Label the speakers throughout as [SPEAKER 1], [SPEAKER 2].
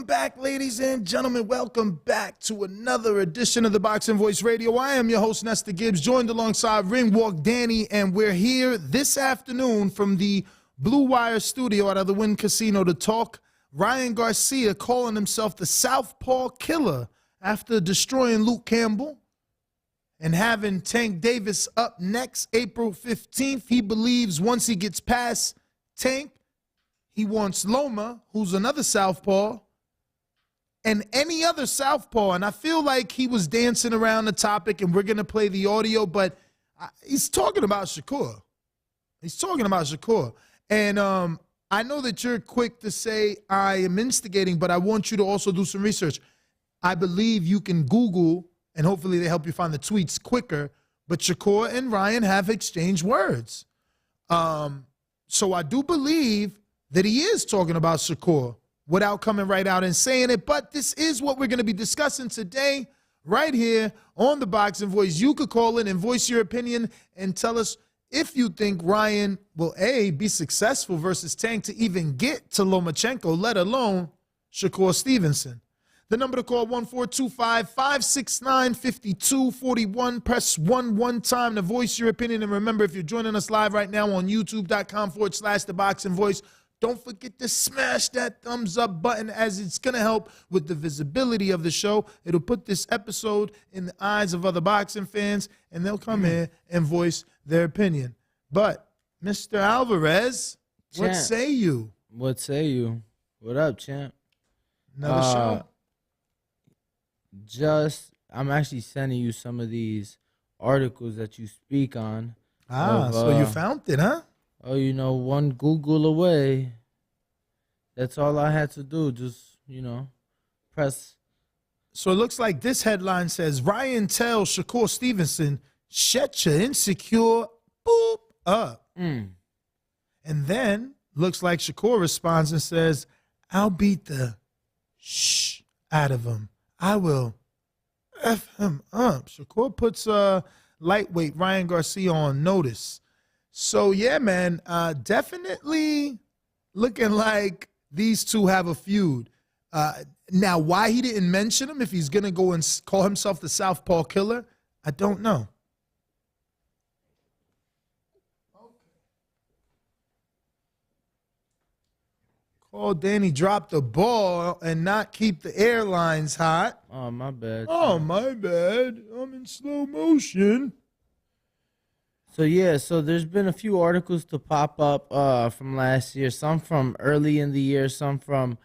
[SPEAKER 1] back, ladies and gentlemen. Welcome back to another edition of the Boxing Voice Radio. I am your host, Nestor Gibbs, joined alongside Ringwalk Danny, and we're here this afternoon from the Blue Wire studio out of the Wynn Casino to talk Ryan Garcia calling himself the Southpaw Killer after destroying Luke Campbell and having Tank Davis up next April 15th. He believes once he gets past Tank, he wants Loma, who's another Southpaw, and any other Southpaw. And I feel like he was dancing around the topic, and we're going to play the audio, but he's talking about Shakur. He's talking about Shakur. And I know that you're quick to say I am instigating, but I want you to also do some research. I believe you can Google, and hopefully they help you find the tweets quicker, but Shakur and Ryan have exchanged words. So I do believe that he is talking about Shakur without coming right out and saying it, but this is what we're going to be discussing today right here on the Boxing Voice. You could call in and voice your opinion and tell us if you think Ryan will, A, be successful versus Tank to even get to Lomachenko, let alone Shakur Stevenson. The number to call, 1-425-569-5241. Press 1 one time to voice your opinion. And remember, if you're joining us live right now on youtube.com/The Boxing Voice, don't forget to smash that thumbs up button, as it's going to help with the visibility of the show. It'll put this episode in the eyes of other boxing fans, and they'll come in and voice their opinion. But, Mr. Alvarez,
[SPEAKER 2] Champ,
[SPEAKER 1] what say you?
[SPEAKER 2] What say you? What up, champ?
[SPEAKER 1] Another show?
[SPEAKER 2] I'm actually sending you some of these articles that you speak on.
[SPEAKER 1] So you found it, huh?
[SPEAKER 2] Oh, one Google away. That's all I had to do. Just, press.
[SPEAKER 1] So it looks like this headline says, Ryan tells Shakur Stevenson, shut your insecure boop up. And then looks like Shakur responds and says, I'll beat the shh out of him. I will F him up. Shakur puts lightweight Ryan Garcia on notice. So, yeah, man, definitely looking like these two have a feud. Now, why he didn't mention him, if he's going to go and call himself the Southpaw Killer, I don't know. Call Danny drop the ball and not keep the airlines hot.
[SPEAKER 2] Oh, my bad.
[SPEAKER 1] Oh, my bad. I'm in slow motion.
[SPEAKER 2] So there's been a few articles to pop up from last year, some from early in the year, some from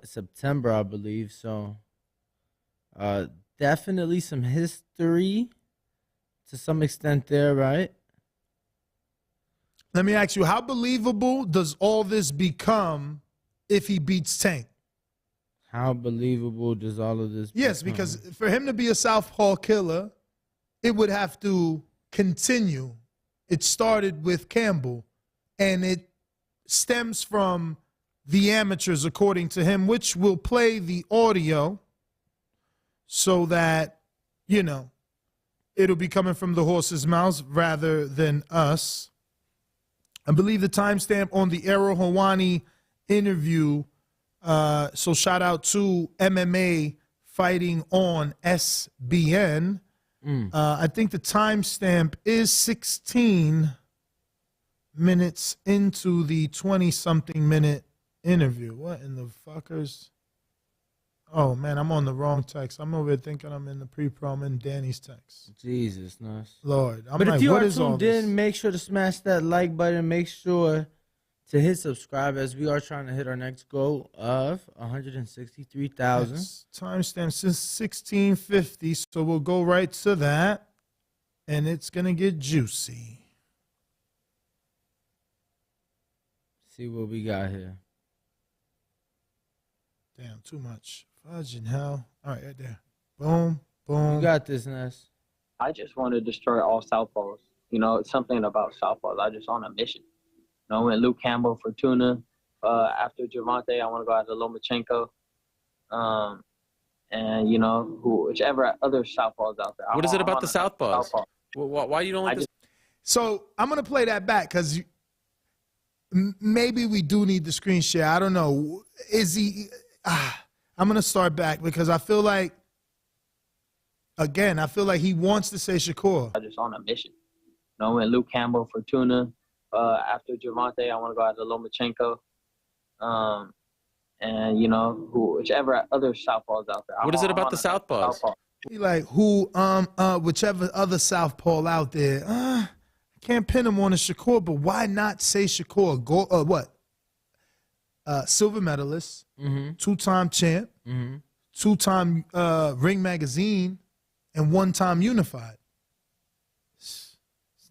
[SPEAKER 2] September, I believe. So definitely some history to some extent there, right?
[SPEAKER 1] Let me ask you, how believable does all this become if he beats Tank?
[SPEAKER 2] How believable does all of this become?
[SPEAKER 1] Yes, because for him to be a Southpaw Killer, it would have to continue. It started with Campbell, and it stems from the amateurs, according to him, which will play the audio so that, it'll be coming from the horse's mouth rather than us. I believe the timestamp on the Errol Hawani interview, so shout out to MMA Fighting on SBN. I think the timestamp is 16 minutes into the 20-something minute interview. What in the fuckers? Oh, man, I'm on the wrong text. I'm over here thinking I'm in the pre-pro. I'm in Danny's text.
[SPEAKER 2] Jesus, nice.
[SPEAKER 1] Lord.
[SPEAKER 2] But if you are tuned in, make sure to smash that like button. Make sure to hit subscribe, as we are trying to hit our next goal of 163,000.
[SPEAKER 1] Yes. Timestamp since 1650, so we'll go right to that, and it's going to get juicy.
[SPEAKER 2] See what we got here.
[SPEAKER 1] Damn, too much. Fudging hell. All right, right there. Boom, boom.
[SPEAKER 2] You got this, Ness.
[SPEAKER 3] I just want to destroy all Southpaws. It's something about Southpaws. I just on a mission. I went Luke Campbell, Fortuna. After Javante, I want to go after Lomachenko. And, whichever other Southpaws out there.
[SPEAKER 4] What is it about the Southpaws? Why you don't like this?
[SPEAKER 1] So I'm going to play that back because maybe we do need the screen share. I don't know. Is he I'm going to start back because I feel like, again, he wants to say Shakur.
[SPEAKER 3] I'm just on a mission. You know, when Luke Campbell, Fortuna, after Javante, I want to go out to Lomachenko. And, you know, whichever other Southpaws out there.
[SPEAKER 4] What is it about the Southpaws?
[SPEAKER 3] Southpaw.
[SPEAKER 1] He like, whichever other Southpaw out there. I can't pin him on a Shakur, but why not say Shakur? Silver medalist, two-time champ, two-time Ring Magazine, and one-time Unified. It's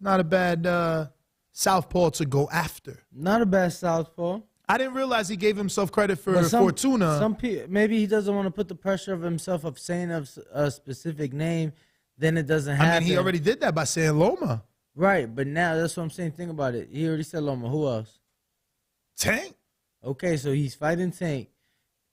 [SPEAKER 1] not a bad Southpaw to go after.
[SPEAKER 2] Not a bad Southpaw.
[SPEAKER 1] I didn't realize he gave himself credit for Fortuna.
[SPEAKER 2] Maybe he doesn't want to put the pressure of himself of saying a specific name. Then it doesn't happen.
[SPEAKER 1] I mean, he already did that by saying Loma.
[SPEAKER 2] Right, but now that's what I'm saying. Think about it. He already said Loma. Who else?
[SPEAKER 1] Tank.
[SPEAKER 2] Okay, so he's fighting Tank.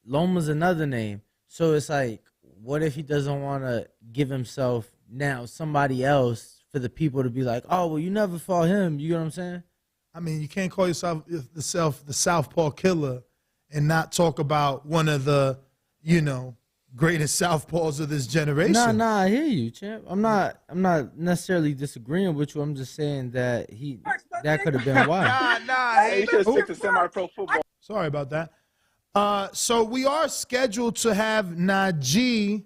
[SPEAKER 2] Loma's another name. So it's like, what if he doesn't want to give himself now somebody else for the people to be like, oh, well, you never fought him. You know what I'm saying?
[SPEAKER 1] I mean, you can't call yourself the Southpaw killer and not talk about one of the, greatest Southpaws of this generation.
[SPEAKER 2] Nah, I hear you, champ. I'm not necessarily disagreeing with you. I'm just saying that that could have been why.
[SPEAKER 1] Hey,
[SPEAKER 5] you should stick to semi-pro football.
[SPEAKER 1] Sorry about that. So we are scheduled to have Najee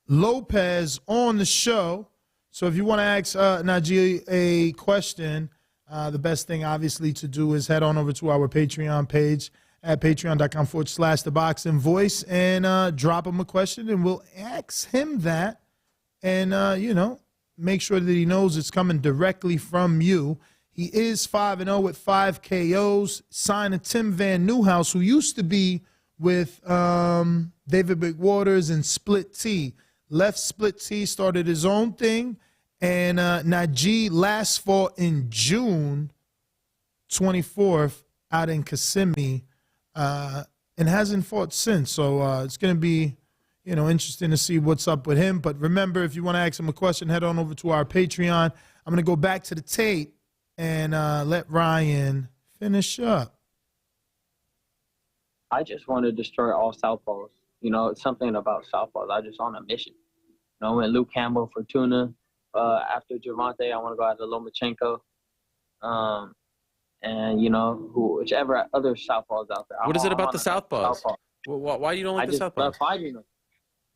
[SPEAKER 1] Lopez on the show. So if you want to ask Najee a question, the best thing, obviously, to do is head on over to our Patreon page at patreon.com/theboxingvoice and drop him a question, and we'll ask him that and, make sure that he knows it's coming directly from you. He is 5-0 with 5 KOs, signed to Tim Van Nieuwhouse, who used to be with David McWaters and Split T. Left Split T, started his own thing. And Najee last fought in June 24th out in Kissimmee and hasn't fought since. So it's going to be, interesting to see what's up with him. But remember, if you want to ask him a question, head on over to our Patreon. I'm going to go back to the tape and let Ryan finish up.
[SPEAKER 3] I just want to destroy all Southpaws. It's something about Southpaws. I just on a mission. When Luke Campbell, Fortuna, after Javante, I want to go out to Lomachenko. And, whichever other Southpaws out there.
[SPEAKER 4] What is it about the Southpaws? Why you don't like the Southpaws?
[SPEAKER 3] I just love fighting them.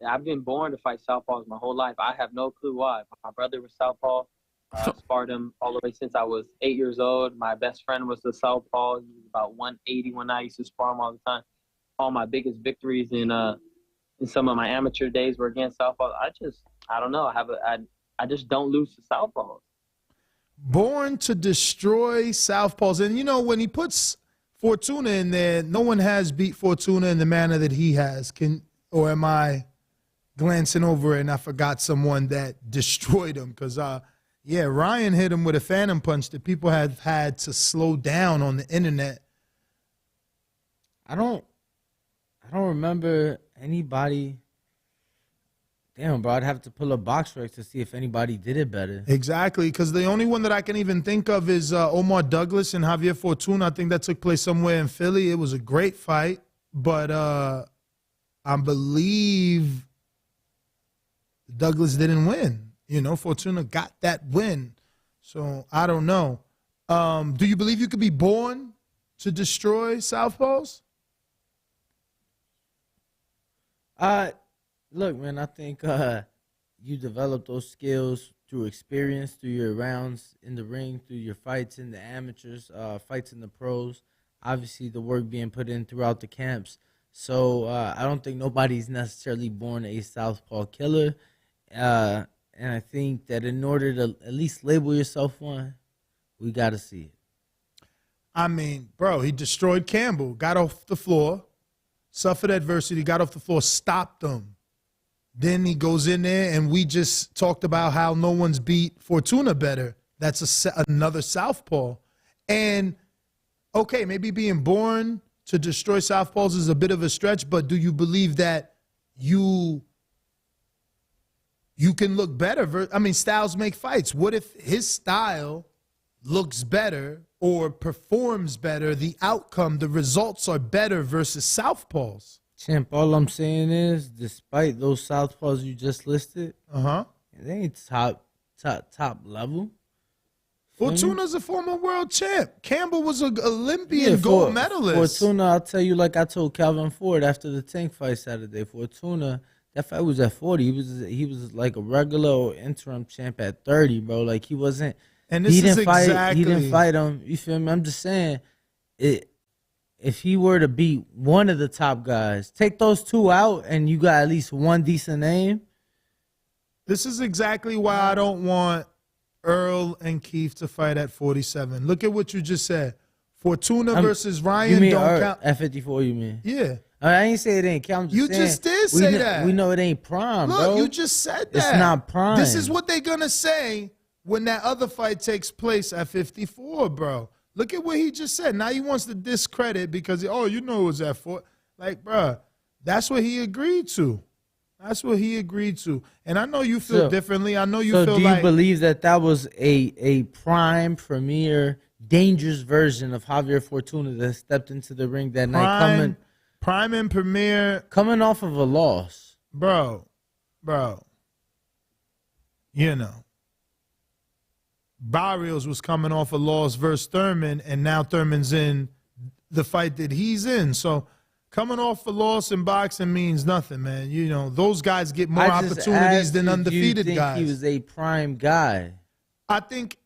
[SPEAKER 3] I've been born to fight Southpaws my whole life. I have no clue why. My brother was Southpaw. Sparred him all the way since I was 8 years old. My best friend was the Southpaw. He was about 180 when I used to spar him all the time. All my biggest victories in some of my amateur days were against Southpaws. I don't know. I just don't lose to Southpaws.
[SPEAKER 1] Born to destroy Southpaws. And, when he puts Fortuna in there, no one has beat Fortuna in the manner that he has. Or am I glancing over it and I forgot someone that destroyed him? Because, Ryan hit him with a phantom punch that people have had to slow down on the internet.
[SPEAKER 2] I don't remember anybody. Damn, bro, I'd have to pull up box recs to see if anybody did it better.
[SPEAKER 1] Exactly, because the only one that I can even think of is Omar Douglas and Javier Fortuna. I think that took place somewhere in Philly. It was a great fight, but I believe Douglas didn't win. Fortuna got that win. So I don't know. Do you believe you could be born to destroy Southpaws?
[SPEAKER 2] Look, man, I think you develop those skills through experience, through your rounds in the ring, through your fights in the amateurs, fights in the pros, obviously the work being put in throughout the camps. So I don't think nobody's necessarily born a Southpaw killer. And I think that in order to at least label yourself one, we got to see it.
[SPEAKER 1] I mean, bro, he destroyed Campbell, got off the floor, suffered adversity, got off the floor, stopped him. Then he goes in there, and we just talked about how no one's beat Fortuna better. That's another Southpaw. And, okay, maybe being born to destroy Southpaws is a bit of a stretch, but do you believe that you can look better? I mean, styles make fights. What if his style looks better or performs better, the outcome, the results are better versus Southpaws?
[SPEAKER 2] Champ, all I'm saying is, despite those southpaws you just listed,
[SPEAKER 1] Uh-huh.
[SPEAKER 2] they ain't top level.
[SPEAKER 1] Fortuna's a former world champ. Campbell was an Olympian gold medalist.
[SPEAKER 2] Fortuna, I'll tell you, like I told Calvin Ford after the Tank fight Saturday, Fortuna, that fight was at 40. He was like a regular or interim champ at 30, bro. Like he wasn't.
[SPEAKER 1] And this is exactly.
[SPEAKER 2] He didn't fight him. You feel me? I'm just saying, if he were to beat one of the top guys, take those two out, and you got at least one decent name.
[SPEAKER 1] This is exactly why I don't want Earl and Keith to fight at 47. Look at what you just said. Fortuna versus Ryan
[SPEAKER 2] you mean
[SPEAKER 1] don't count.
[SPEAKER 2] At 54, you mean?
[SPEAKER 1] Yeah.
[SPEAKER 2] I ain't say it ain't count.
[SPEAKER 1] You just did say that.
[SPEAKER 2] We know it ain't prime,
[SPEAKER 1] Look,
[SPEAKER 2] bro.
[SPEAKER 1] you just said that.
[SPEAKER 2] It's not prime.
[SPEAKER 1] This is what they're going to say when that other fight takes place at 54, bro. Look at what he just said. Now he wants to discredit because, you know it was at 4. Like, bro, that's what he agreed to. That's what he agreed to. And I know you feel differently. I know you feel like...
[SPEAKER 2] So do you believe that was a prime, premier, dangerous version of Javier Fortuna that stepped into the ring that night?
[SPEAKER 1] Prime and premier...
[SPEAKER 2] Coming off of a loss.
[SPEAKER 1] Bro. You know. Barrios was coming off a loss versus Thurman, and now Thurman's in the fight that he's in. So... Coming off a loss in boxing means nothing, man. You know, those guys get more opportunities than undefeated guys.
[SPEAKER 2] He was a prime guy.
[SPEAKER 1] I think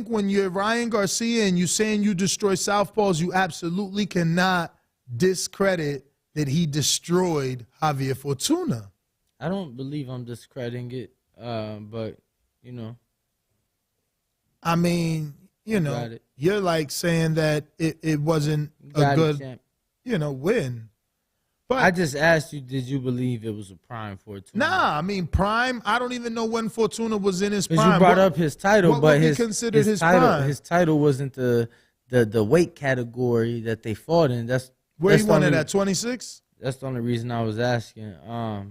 [SPEAKER 1] when you're Ryan Garcia and you're saying you destroy southpaws, you absolutely cannot discredit that he destroyed Javier Fortuna.
[SPEAKER 2] I don't believe I'm discrediting it, but, you know.
[SPEAKER 1] I mean, you know, you're like saying that it wasn't a good... win. But
[SPEAKER 2] I just asked you, did you believe it was a prime Fortuna?
[SPEAKER 1] Nah, I mean, prime, I don't even know when Fortuna was in his prime.
[SPEAKER 2] Because you brought up his title, but his
[SPEAKER 1] title,
[SPEAKER 2] prime? His title wasn't the weight category that they fought in.
[SPEAKER 1] Where he won it at 26?
[SPEAKER 2] That's the only reason I was asking.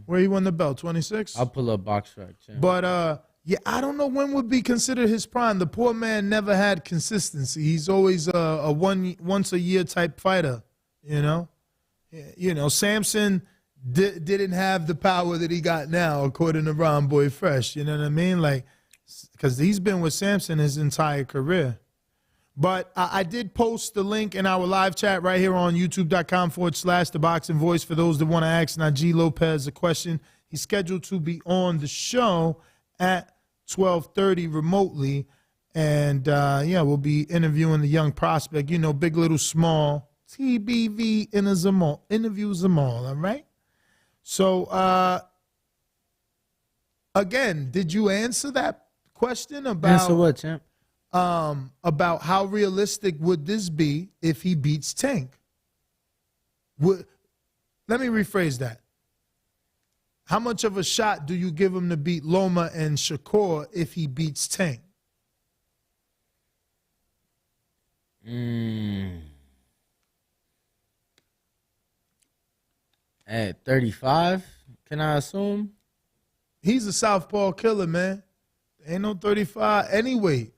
[SPEAKER 1] Where he won the belt, 26?
[SPEAKER 2] I'll pull up box track.
[SPEAKER 1] But, I don't know when would be considered his prime. The poor man never had consistency. He's always a once-a-year type fighter. Samson didn't have the power that he got now, according to Ron Boy Fresh. You know what I mean? Like, because he's been with Samson his entire career. But I did post the link in our live chat right here on youtube.com/The Boxing Voice for those that want to ask Najee Lopez a question. He's scheduled to be on the show at 12:30 remotely. And, we'll be interviewing the young prospect, Big Little Small. TBV interviews them all right? So, again, did you answer that question about...
[SPEAKER 2] Answer what, champ?
[SPEAKER 1] About how realistic would this be if he beats Tank? Let me rephrase that. How much of a shot do you give him to beat Loma and Shakur if he beats Tank?
[SPEAKER 2] At 35, can I assume?
[SPEAKER 1] He's a southpaw killer, man. Ain't no 35 anyway.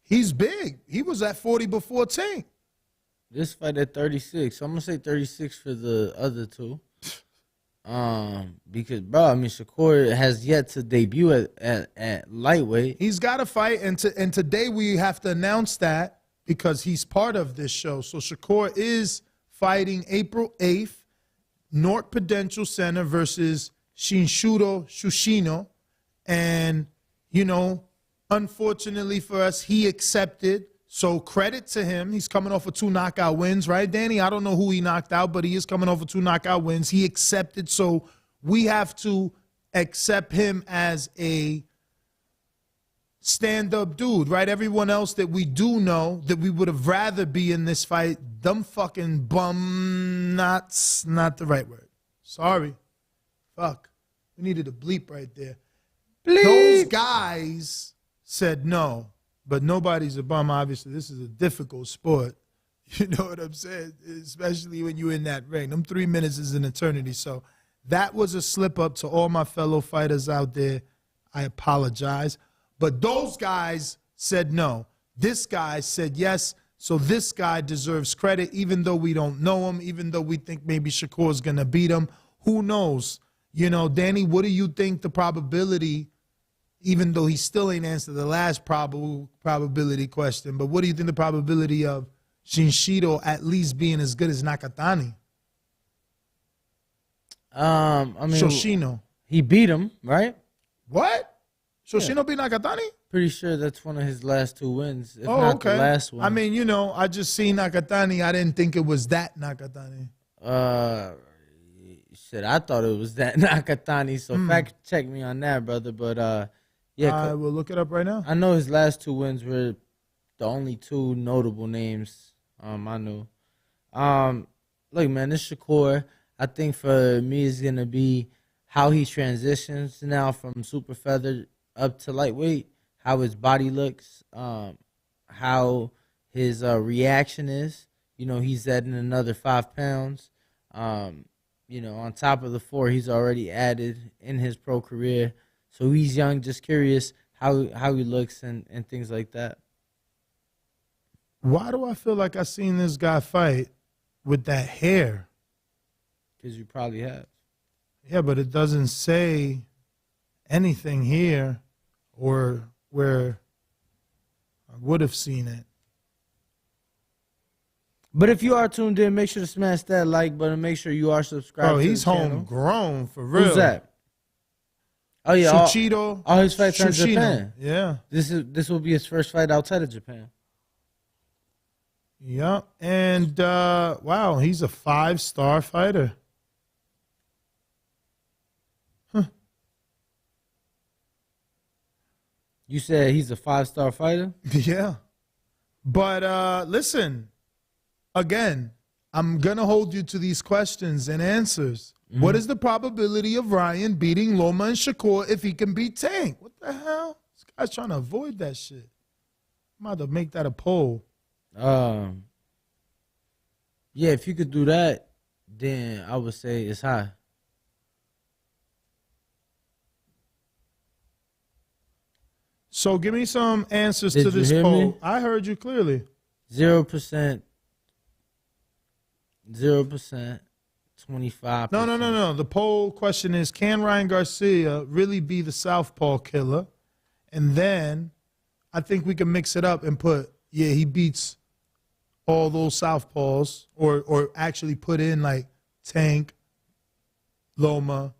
[SPEAKER 1] He's big. He was at 40 before Tank.
[SPEAKER 2] This fight at 36. So I'm going to say 36 for the other two. Because, bro, I mean, Shakur has yet to debut at lightweight.
[SPEAKER 1] He's got to fight, and today we have to announce that because he's part of this show. So Shakur is fighting April 8th. North Prudential Center versus Shinshuro Shushino. And, unfortunately for us, he accepted. So credit to him. He's coming off of 2 knockout wins, right, Danny? I don't know who he knocked out, but he is coming off of 2 knockout wins. He accepted. So we have to accept him as a stand-up dude, right? Everyone else that we do know that we would have rather be in this fight, them fucking bum, not the right word. Sorry. Fuck. We needed a bleep right there. Bleep. Those guys said no, but nobody's a bum. Obviously, this is a difficult sport. You know what I'm saying? Especially when you're in that ring. Them 3 minutes is an eternity. So that was a slip-up to all my fellow fighters out there. I apologize. But those guys said no. This guy said yes. So this guy deserves credit, even though we don't know him, even though we think maybe Shakur's going to beat him. Who knows? You know, Danny, what do you think the probability, even though he still ain't answered the last probability question, but what do you think the probability of Shinshiro at least being as good as Nakatani?
[SPEAKER 2] I mean,
[SPEAKER 1] Shoshino.
[SPEAKER 2] he beat him, right?
[SPEAKER 1] What? Shoshino beat Nakatani?
[SPEAKER 2] Pretty sure that's one of his last 2 wins, if
[SPEAKER 1] Oh,
[SPEAKER 2] not
[SPEAKER 1] okay.
[SPEAKER 2] the last one.
[SPEAKER 1] I mean, you know, I just seen Nakatani. I didn't think it was that Nakatani.
[SPEAKER 2] Shit, I thought it was that Nakatani, so fact check me on that, brother. But yeah,
[SPEAKER 1] I will look it up right now.
[SPEAKER 2] I know his last 2 wins were the only 2 notable names I knew. Look, man, this Shakur, I think for me is gonna be how he transitions now from super feather up to lightweight, how his body looks, how his reaction is. You know, he's adding another 5 pounds. You know, on top of the 4 he's already added in his pro career. So he's young, just curious how he looks and things like that.
[SPEAKER 1] Why do I feel like I seen this guy fight with that hair?
[SPEAKER 2] Because you probably have.
[SPEAKER 1] Yeah, but it doesn't say anything here or where I would have seen it.
[SPEAKER 2] But if you are tuned in, make sure to smash that like button. Make sure you are subscribed.
[SPEAKER 1] Oh,
[SPEAKER 2] to
[SPEAKER 1] he's
[SPEAKER 2] the channel.
[SPEAKER 1] homegrown for real.
[SPEAKER 2] Who's that? Oh yeah,
[SPEAKER 1] Shuchito.
[SPEAKER 2] all his fights are in
[SPEAKER 1] Shushino.
[SPEAKER 2] Japan.
[SPEAKER 1] Yeah.
[SPEAKER 2] This will be his first fight outside of Japan.
[SPEAKER 1] Yeah. And wow, he's a 5-star fighter.
[SPEAKER 2] You said he's a 5-star fighter?
[SPEAKER 1] Yeah. But listen, again, I'm going to hold you to these questions and answers.
[SPEAKER 2] Mm-hmm.
[SPEAKER 1] What is the probability of Ryan beating Loma and Shakur if he can beat Tank? What the hell? This guy's trying to avoid that shit. I'm about to make that a poll.
[SPEAKER 2] Yeah, if you could do that, then I would say it's high.
[SPEAKER 1] So give me some answers
[SPEAKER 2] Did
[SPEAKER 1] to
[SPEAKER 2] you
[SPEAKER 1] this
[SPEAKER 2] hear
[SPEAKER 1] poll.
[SPEAKER 2] me?
[SPEAKER 1] I heard you clearly.
[SPEAKER 2] 0%. 0%. 25%.
[SPEAKER 1] No. The poll question is, can Ryan Garcia really be the Southpaw killer? And then I think we can mix it up and put, yeah, he beats all those Southpaws, or actually put in like Tank, Loma,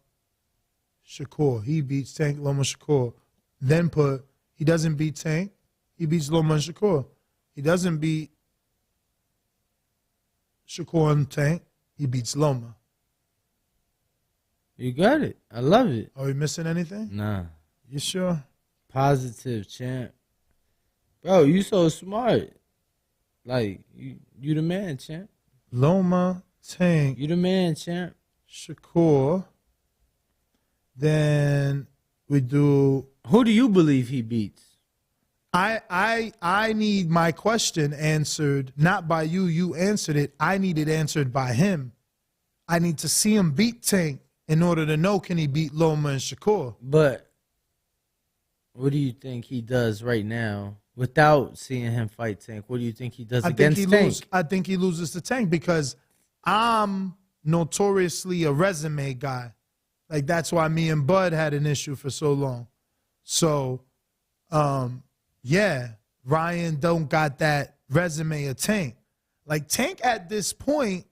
[SPEAKER 1] Shakur. He beats Tank, Loma, Shakur. Then put, he doesn't beat Tank, he beats Loma and Shakur. He doesn't beat Shakur and Tank, he beats Loma.
[SPEAKER 2] You got it. I love it.
[SPEAKER 1] Are we missing anything?
[SPEAKER 2] Nah.
[SPEAKER 1] You sure?
[SPEAKER 2] Positive, champ. Bro, you so smart. Like, you the man, champ.
[SPEAKER 1] Loma, Tank,
[SPEAKER 2] You the man, champ.
[SPEAKER 1] Shakur. Then we do.
[SPEAKER 2] Who do you believe he beats?
[SPEAKER 1] I need my question answered, not by you. You answered it. I need it answered by him. I need to see him beat Tank in order to know, can he beat Loma and Shakur.
[SPEAKER 2] But what do you think he does right now without seeing him fight Tank? What do you think he does against Tank?
[SPEAKER 1] I think he loses to Tank because I'm notoriously a resume guy. Like, that's why me and Bud had an issue for so long. So, yeah, Ryan don't got that resume of Tank. Like, Tank at this point,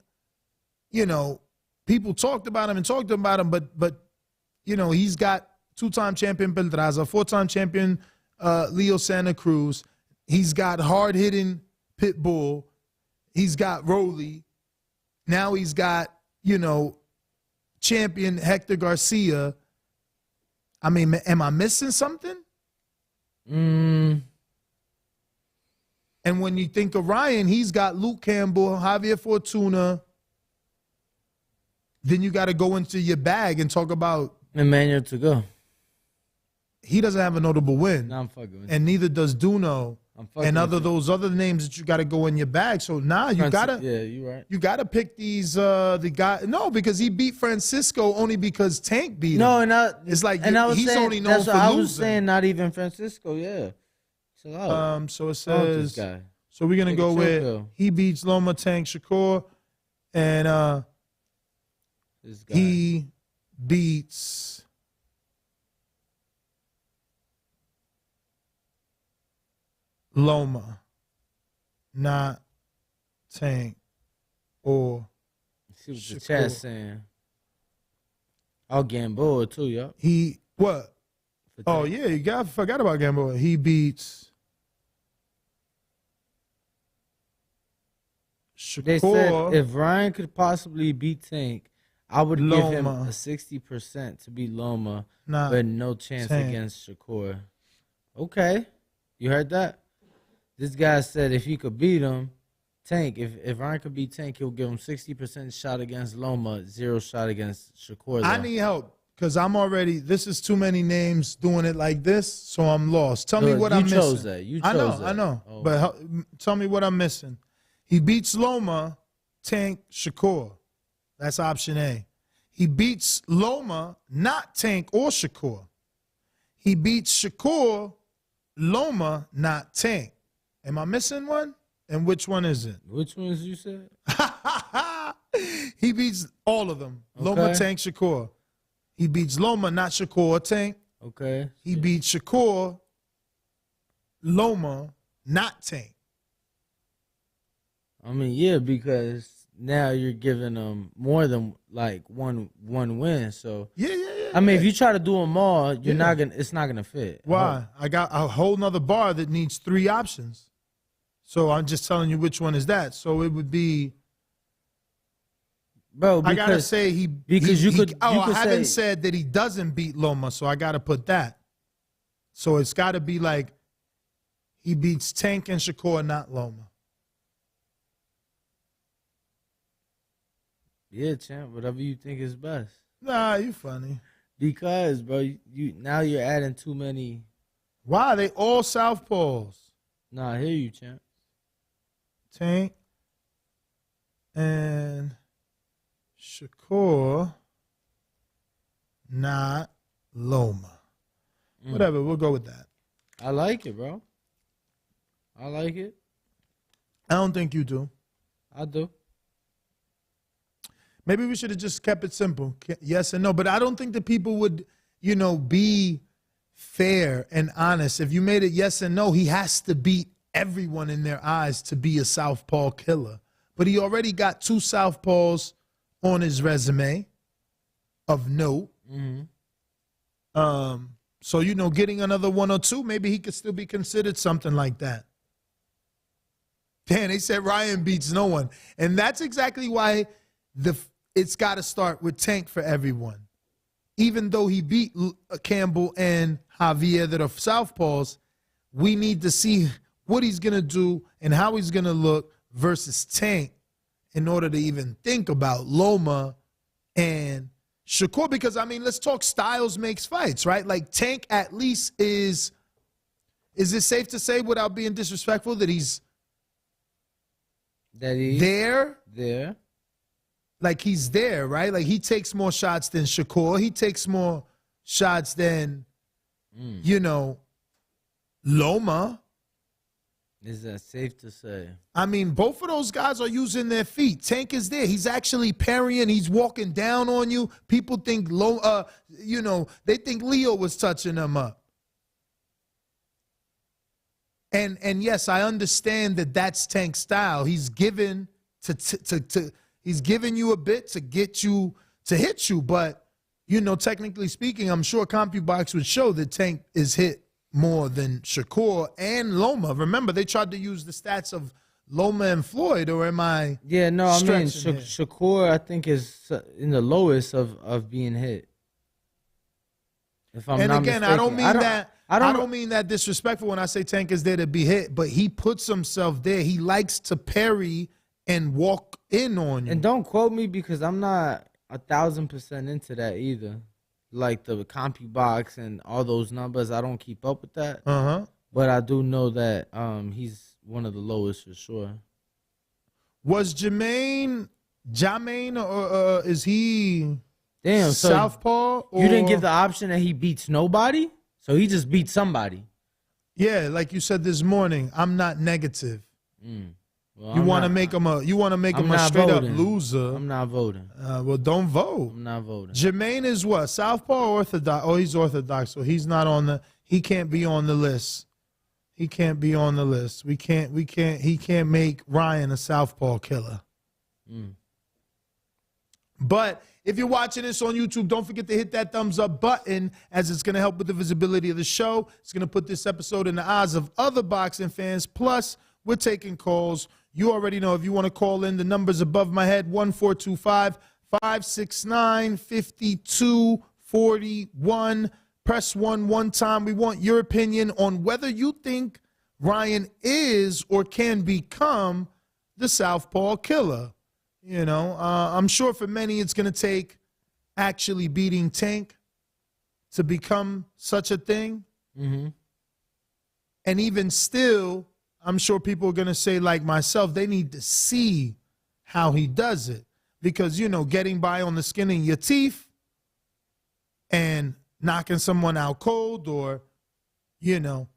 [SPEAKER 1] you know, people talked about him, but you know, he's got 2-time champion Pedraza, 4-time champion Leo Santa Cruz. He's got hard-hitting Pitbull. He's got Rolly. Now he's got, you know, champion Hector Garcia. I mean, am I missing something? And when you think of Ryan, he's got Luke Campbell, Javier Fortuna. Then you got to go into your bag and talk about
[SPEAKER 2] Emmanuel to go.
[SPEAKER 1] He doesn't have a notable win.
[SPEAKER 2] No, I'm fucking with
[SPEAKER 1] and neither does Duno. And
[SPEAKER 2] with
[SPEAKER 1] those other names that you got to go in your bag. So now you gotta,
[SPEAKER 2] yeah, you're right.
[SPEAKER 1] You gotta pick these the guy. No, because he beat Francisco only because Tank beat him.
[SPEAKER 2] No, and
[SPEAKER 1] it's like
[SPEAKER 2] he's
[SPEAKER 1] saying, only known
[SPEAKER 2] that's
[SPEAKER 1] for
[SPEAKER 2] what I
[SPEAKER 1] losing.
[SPEAKER 2] was saying. Not even Francisco. Yeah.
[SPEAKER 1] So it says. So we're gonna
[SPEAKER 2] Take a
[SPEAKER 1] go
[SPEAKER 2] chill
[SPEAKER 1] with
[SPEAKER 2] pill.
[SPEAKER 1] he beats Loma, Tank, Shakur, and
[SPEAKER 2] This guy.
[SPEAKER 1] he beats Loma, not Tank or
[SPEAKER 2] See what the
[SPEAKER 1] Shakur.
[SPEAKER 2] chat's saying. Oh, Gamboa too, yup.
[SPEAKER 1] he what?
[SPEAKER 2] For
[SPEAKER 1] Oh
[SPEAKER 2] Tank.
[SPEAKER 1] yeah, you forgot about Gamboa. He beats
[SPEAKER 2] They said
[SPEAKER 1] Shakur.
[SPEAKER 2] if Ryan could possibly beat Tank, I would give him
[SPEAKER 1] Loma.
[SPEAKER 2] a 60% to beat Loma,
[SPEAKER 1] Not
[SPEAKER 2] but no chance
[SPEAKER 1] Tank.
[SPEAKER 2] against Shakur. Okay, you heard that? This guy said if he could beat him, Tank. If Ryan could beat Tank, he'll give him 60% shot against Loma, 0 shot against Shakur.
[SPEAKER 1] I
[SPEAKER 2] though.
[SPEAKER 1] need help because I'm already. This is too many names doing it like this, so I'm lost. Tell me
[SPEAKER 2] Good,
[SPEAKER 1] what
[SPEAKER 2] you
[SPEAKER 1] I'm
[SPEAKER 2] chose
[SPEAKER 1] missing.
[SPEAKER 2] that. You
[SPEAKER 1] I know,
[SPEAKER 2] chose that.
[SPEAKER 1] I know.
[SPEAKER 2] Oh.
[SPEAKER 1] But tell me what I'm missing. He beats Loma, Tank, Shakur. That's option A. He beats Loma, not Tank or Shakur. He beats Shakur, Loma, not Tank. Am I missing one? And which one is it?
[SPEAKER 2] Which ones you said?
[SPEAKER 1] He beats all of them. Loma,
[SPEAKER 2] Okay.
[SPEAKER 1] Tank, Shakur. He beats Loma, not Shakur or Tank.
[SPEAKER 2] Okay.
[SPEAKER 1] He beats Shakur, Loma, not Tank.
[SPEAKER 2] I mean, yeah, because now you're giving them more than like one win. So
[SPEAKER 1] Yeah.
[SPEAKER 2] I mean,
[SPEAKER 1] yeah.
[SPEAKER 2] if you try to do them all, you're
[SPEAKER 1] Yeah.
[SPEAKER 2] not gonna. It's not gonna fit.
[SPEAKER 1] Why? I got a whole nother bar that needs 3 options. So I'm just telling you which one is that. So it would be.
[SPEAKER 2] Bro,
[SPEAKER 1] I gotta
[SPEAKER 2] because
[SPEAKER 1] say
[SPEAKER 2] because you could-
[SPEAKER 1] Oh,
[SPEAKER 2] you
[SPEAKER 1] I
[SPEAKER 2] could
[SPEAKER 1] haven't
[SPEAKER 2] say-
[SPEAKER 1] said that he doesn't beat Loma, so I gotta put that. So it's gotta be like he beats Tank and Shakur, not Loma.
[SPEAKER 2] yeah, champ, whatever you think is best.
[SPEAKER 1] Nah, you funny.
[SPEAKER 2] Because, bro, you now you're adding too many.
[SPEAKER 1] Why? They all Southpaws.
[SPEAKER 2] Nah, I hear you, champ.
[SPEAKER 1] Tank and Shakur, not Loma. Whatever, we'll go with that.
[SPEAKER 2] I like it, bro. I like it.
[SPEAKER 1] I don't think you do.
[SPEAKER 2] I do.
[SPEAKER 1] Maybe we should have just kept it simple. Yes and no. But I don't think that people would, be fair and honest. If you made it yes and no, he has to beat everyone in their eyes to be a Southpaw killer. But he already got 2 Southpaws on his resume of note. So, getting another 1 or 2, maybe he could still be considered something like that. Damn, they said Ryan beats no one. And that's exactly why it's got to start with Tank for everyone. Even though he beat Campbell and Javier that are Southpaws, we need to see what he's going to do and how he's going to look versus Tank in order to even think about Loma and Shakur. Because, let's talk styles makes fights, right? Like Tank at least is it safe to say without being disrespectful that he's there?
[SPEAKER 2] There.
[SPEAKER 1] Like he's there, right? Like he takes more shots than Shakur. He takes more shots than, Loma.
[SPEAKER 2] Is that safe to say?
[SPEAKER 1] Both of those guys are using their feet. Tank is there. He's actually parrying. He's walking down on you. People think they think Leo was touching him up. And yes, I understand that that's Tank's style. He's given he's giving you a bit to get you to hit you, but technically speaking, I'm sure CompuBox would show that Tank is hit more than Shakur and Loma. Remember, they tried to use the stats of Loma and Floyd, or am I?
[SPEAKER 2] Yeah, no,
[SPEAKER 1] stretching here?
[SPEAKER 2] Shakur, I think, is in the lowest of being hit. If I'm
[SPEAKER 1] And
[SPEAKER 2] not
[SPEAKER 1] again,
[SPEAKER 2] mistaken.
[SPEAKER 1] I don't mean that. I
[SPEAKER 2] don't
[SPEAKER 1] don't mean that disrespectful when I say Tank is there to be hit, but he puts himself there. He likes to parry and walk in on you.
[SPEAKER 2] And don't quote me because I'm not 1,000% into that either. Like the CompuBox and all those numbers, I don't keep up with that. But I do know that he's one of the lowest for sure.
[SPEAKER 1] Was Jermaine, or is he
[SPEAKER 2] Damn, so
[SPEAKER 1] Southpaw?
[SPEAKER 2] you didn't give the option that he beats nobody? So he just beats somebody.
[SPEAKER 1] Yeah, like you said this morning, I'm not negative.
[SPEAKER 2] Well,
[SPEAKER 1] You want to make him a straight up loser.
[SPEAKER 2] I'm not voting.
[SPEAKER 1] Well, don't vote.
[SPEAKER 2] I'm not voting.
[SPEAKER 1] Jermaine is what? Southpaw or Orthodox? Oh, he's Orthodox, so he's not on the. He can't be on the list. He can't be on the list. He can't make Ryan a Southpaw killer. But if you're watching this on YouTube, don't forget to hit that thumbs up button, as it's going to help with the visibility of the show. It's going to put this episode in the eyes of other boxing fans. Plus, we're taking calls. You already know if you want to call in, the number's above my head, 1-425-569-5241. Press 1 time. We want your opinion on whether you think Ryan is or can become the Southpaw killer. You know, I'm sure for many it's going to take actually beating Tank to become such a thing. And even still, I'm sure people are going to say, like myself, they need to see how he does it. Because, you know, getting by on the skin of your teeth and knocking someone out cold, or, you know,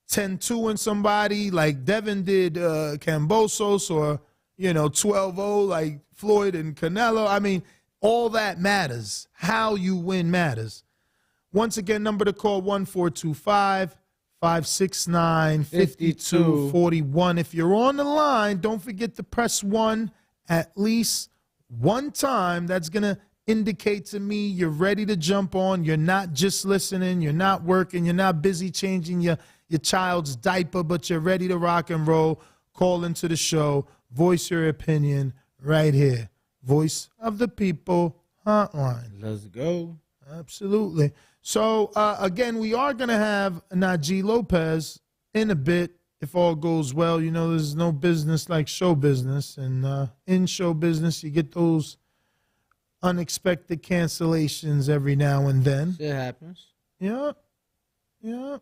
[SPEAKER 1] 10-2 in somebody like Devin did Cambosos, or, you know, 12-0 like Floyd and Canelo. I mean, all that matters. How you win matters. Once again, number to call, 1-425-569-5241. If you're on the line, don't forget to press 1 at least one time. That's going to indicate to me you're ready to jump on. You're not just listening. You're not working. You're not busy changing your child's diaper, but you're ready to rock and roll. Call into the show. Voice your opinion right here. Voice of the People Hotline.
[SPEAKER 2] Let's go.
[SPEAKER 1] Absolutely. So, again, we are going to have Najee Lopez in a bit, if all goes well. You know, there's no business like show business. And in show business, you get those unexpected cancellations every now and then.
[SPEAKER 2] It happens.
[SPEAKER 1] Yeah. Kind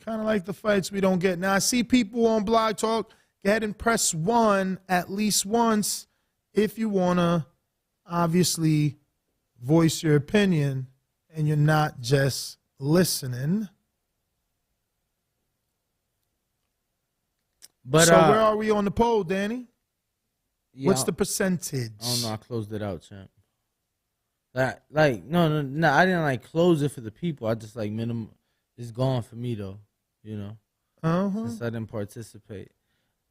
[SPEAKER 1] of like the fights we don't get. Now, I see people on Blog Talk. Go ahead and press 1 at least once if you want to obviously voice your opinion and you're not just listening.
[SPEAKER 2] But
[SPEAKER 1] so where are we on the poll, Danny?
[SPEAKER 2] Yeah,
[SPEAKER 1] what's the percentage?
[SPEAKER 2] I don't know. I closed it out, champ. No, I didn't like close it for the people. I just like minimum. It's gone for me though, you know. Since I didn't participate.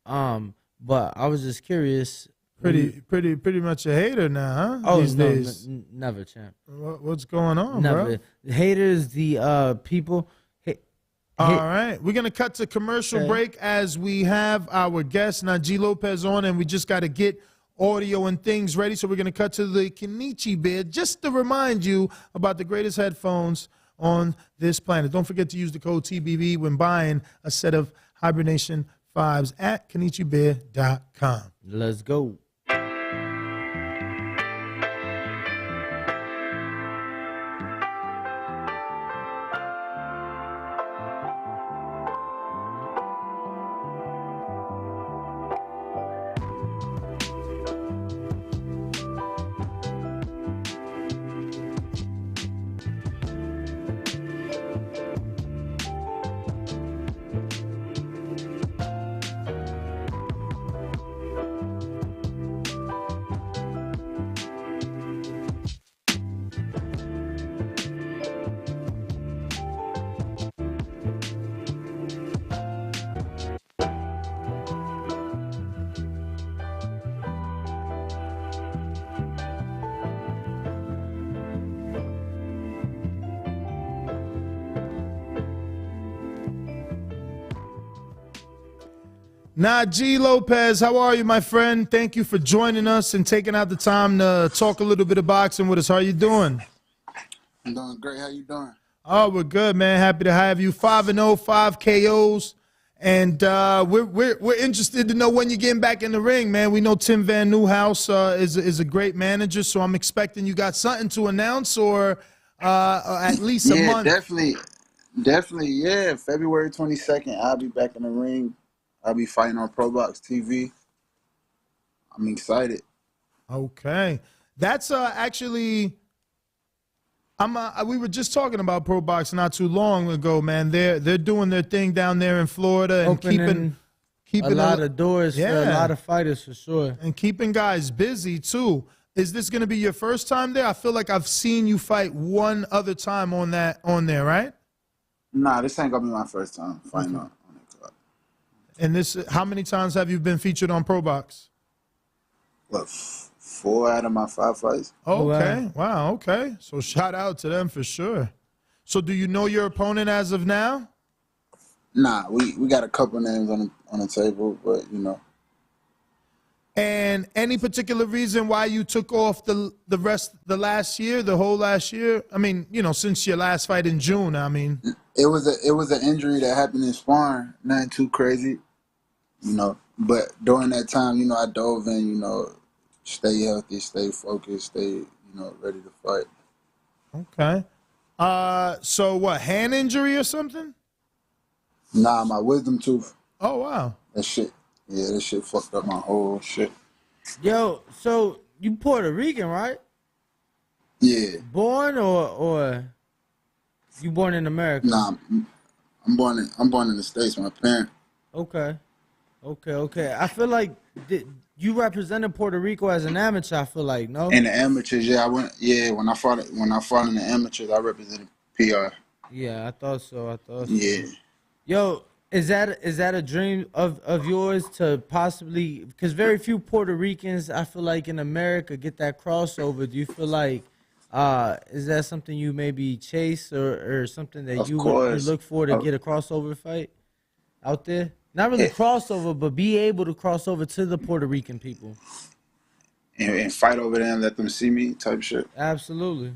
[SPEAKER 2] But I was just curious.
[SPEAKER 1] Pretty much a hater now, huh?
[SPEAKER 2] Oh,
[SPEAKER 1] These days.
[SPEAKER 2] Never, champ.
[SPEAKER 1] What's going on,
[SPEAKER 2] Never.
[SPEAKER 1] bro?
[SPEAKER 2] Haters, the people.
[SPEAKER 1] All right. We're going to cut to commercial break as we have our guest, Najee Lopez, on, and we just got to get audio and things ready. So we're going to cut to the Kenichi bid just to remind you about the greatest headphones on this planet. Don't forget to use the code TBB when buying a set of Hibernation 5s at KenichiBeer.com.
[SPEAKER 2] Let's go.
[SPEAKER 1] Najee Lopez, how are you, my friend? Thank you for joining us and taking out the time to talk a little bit of boxing with us. How are you doing?
[SPEAKER 5] I'm doing great. How you doing?
[SPEAKER 1] Oh, we're good, man. Happy to have you. 5-0, 5 KOs. And we're interested to know when you're getting back in the ring, man. We know Tim Van Nieuwhouse is a great manager, so I'm expecting you got something to announce, or at least a month.
[SPEAKER 5] Definitely. Yeah, February 22nd, I'll be back in the ring. I'll be fighting on ProBox TV. I'm excited.
[SPEAKER 1] Okay, that's actually. We were just talking about ProBox not too long ago, man. They're doing their thing down there in Florida and keeping
[SPEAKER 2] a lot of doors for a lot of fighters for sure.
[SPEAKER 1] And keeping guys busy too. Is this going to be your first time there? I feel like I've seen you fight one other time on there, right?
[SPEAKER 5] Nah, this ain't gonna be my first time fighting on that card.
[SPEAKER 1] And how many times have you been featured on Pro Box?
[SPEAKER 5] What, 4 out of my 5 fights?
[SPEAKER 1] Okay. Wow. Okay. So shout out to them for sure. So do you know your opponent as of now?
[SPEAKER 5] Nah, we got a couple names on the table, but you know.
[SPEAKER 1] And any particular reason why you took off the last year, the whole last year? I mean, you know, since your last fight in June. I mean,
[SPEAKER 5] it was an injury that happened in sparring, nothing too crazy, you know. But during that time, you know, I dove in, you know, stay healthy, stay focused, stay, you know, ready to fight.
[SPEAKER 1] Okay. So what? Hand injury or something?
[SPEAKER 5] Nah, my wisdom tooth.
[SPEAKER 1] Oh wow.
[SPEAKER 5] That shit fucked up my whole shit.
[SPEAKER 2] Yo, so you Puerto Rican, right?
[SPEAKER 5] Yeah.
[SPEAKER 2] Born or you born in America?
[SPEAKER 5] Nah, I'm born in the States. My parents.
[SPEAKER 2] Okay. I feel like you represented Puerto Rico as an amateur. I feel like no.
[SPEAKER 5] In the amateurs, yeah, I went. Yeah, when I fought in the amateurs, I represented PR.
[SPEAKER 2] Yeah, I thought so.
[SPEAKER 5] Yeah.
[SPEAKER 2] Yo, is that a dream of yours to possibly? Because very few Puerto Ricans, I feel like in America, get that crossover. Do you feel like is that something you maybe chase or something that you look for to get a crossover fight out there? Not really crossover, but be able to cross over to the Puerto Rican people.
[SPEAKER 5] And fight over there and let them see me type shit.
[SPEAKER 2] Absolutely.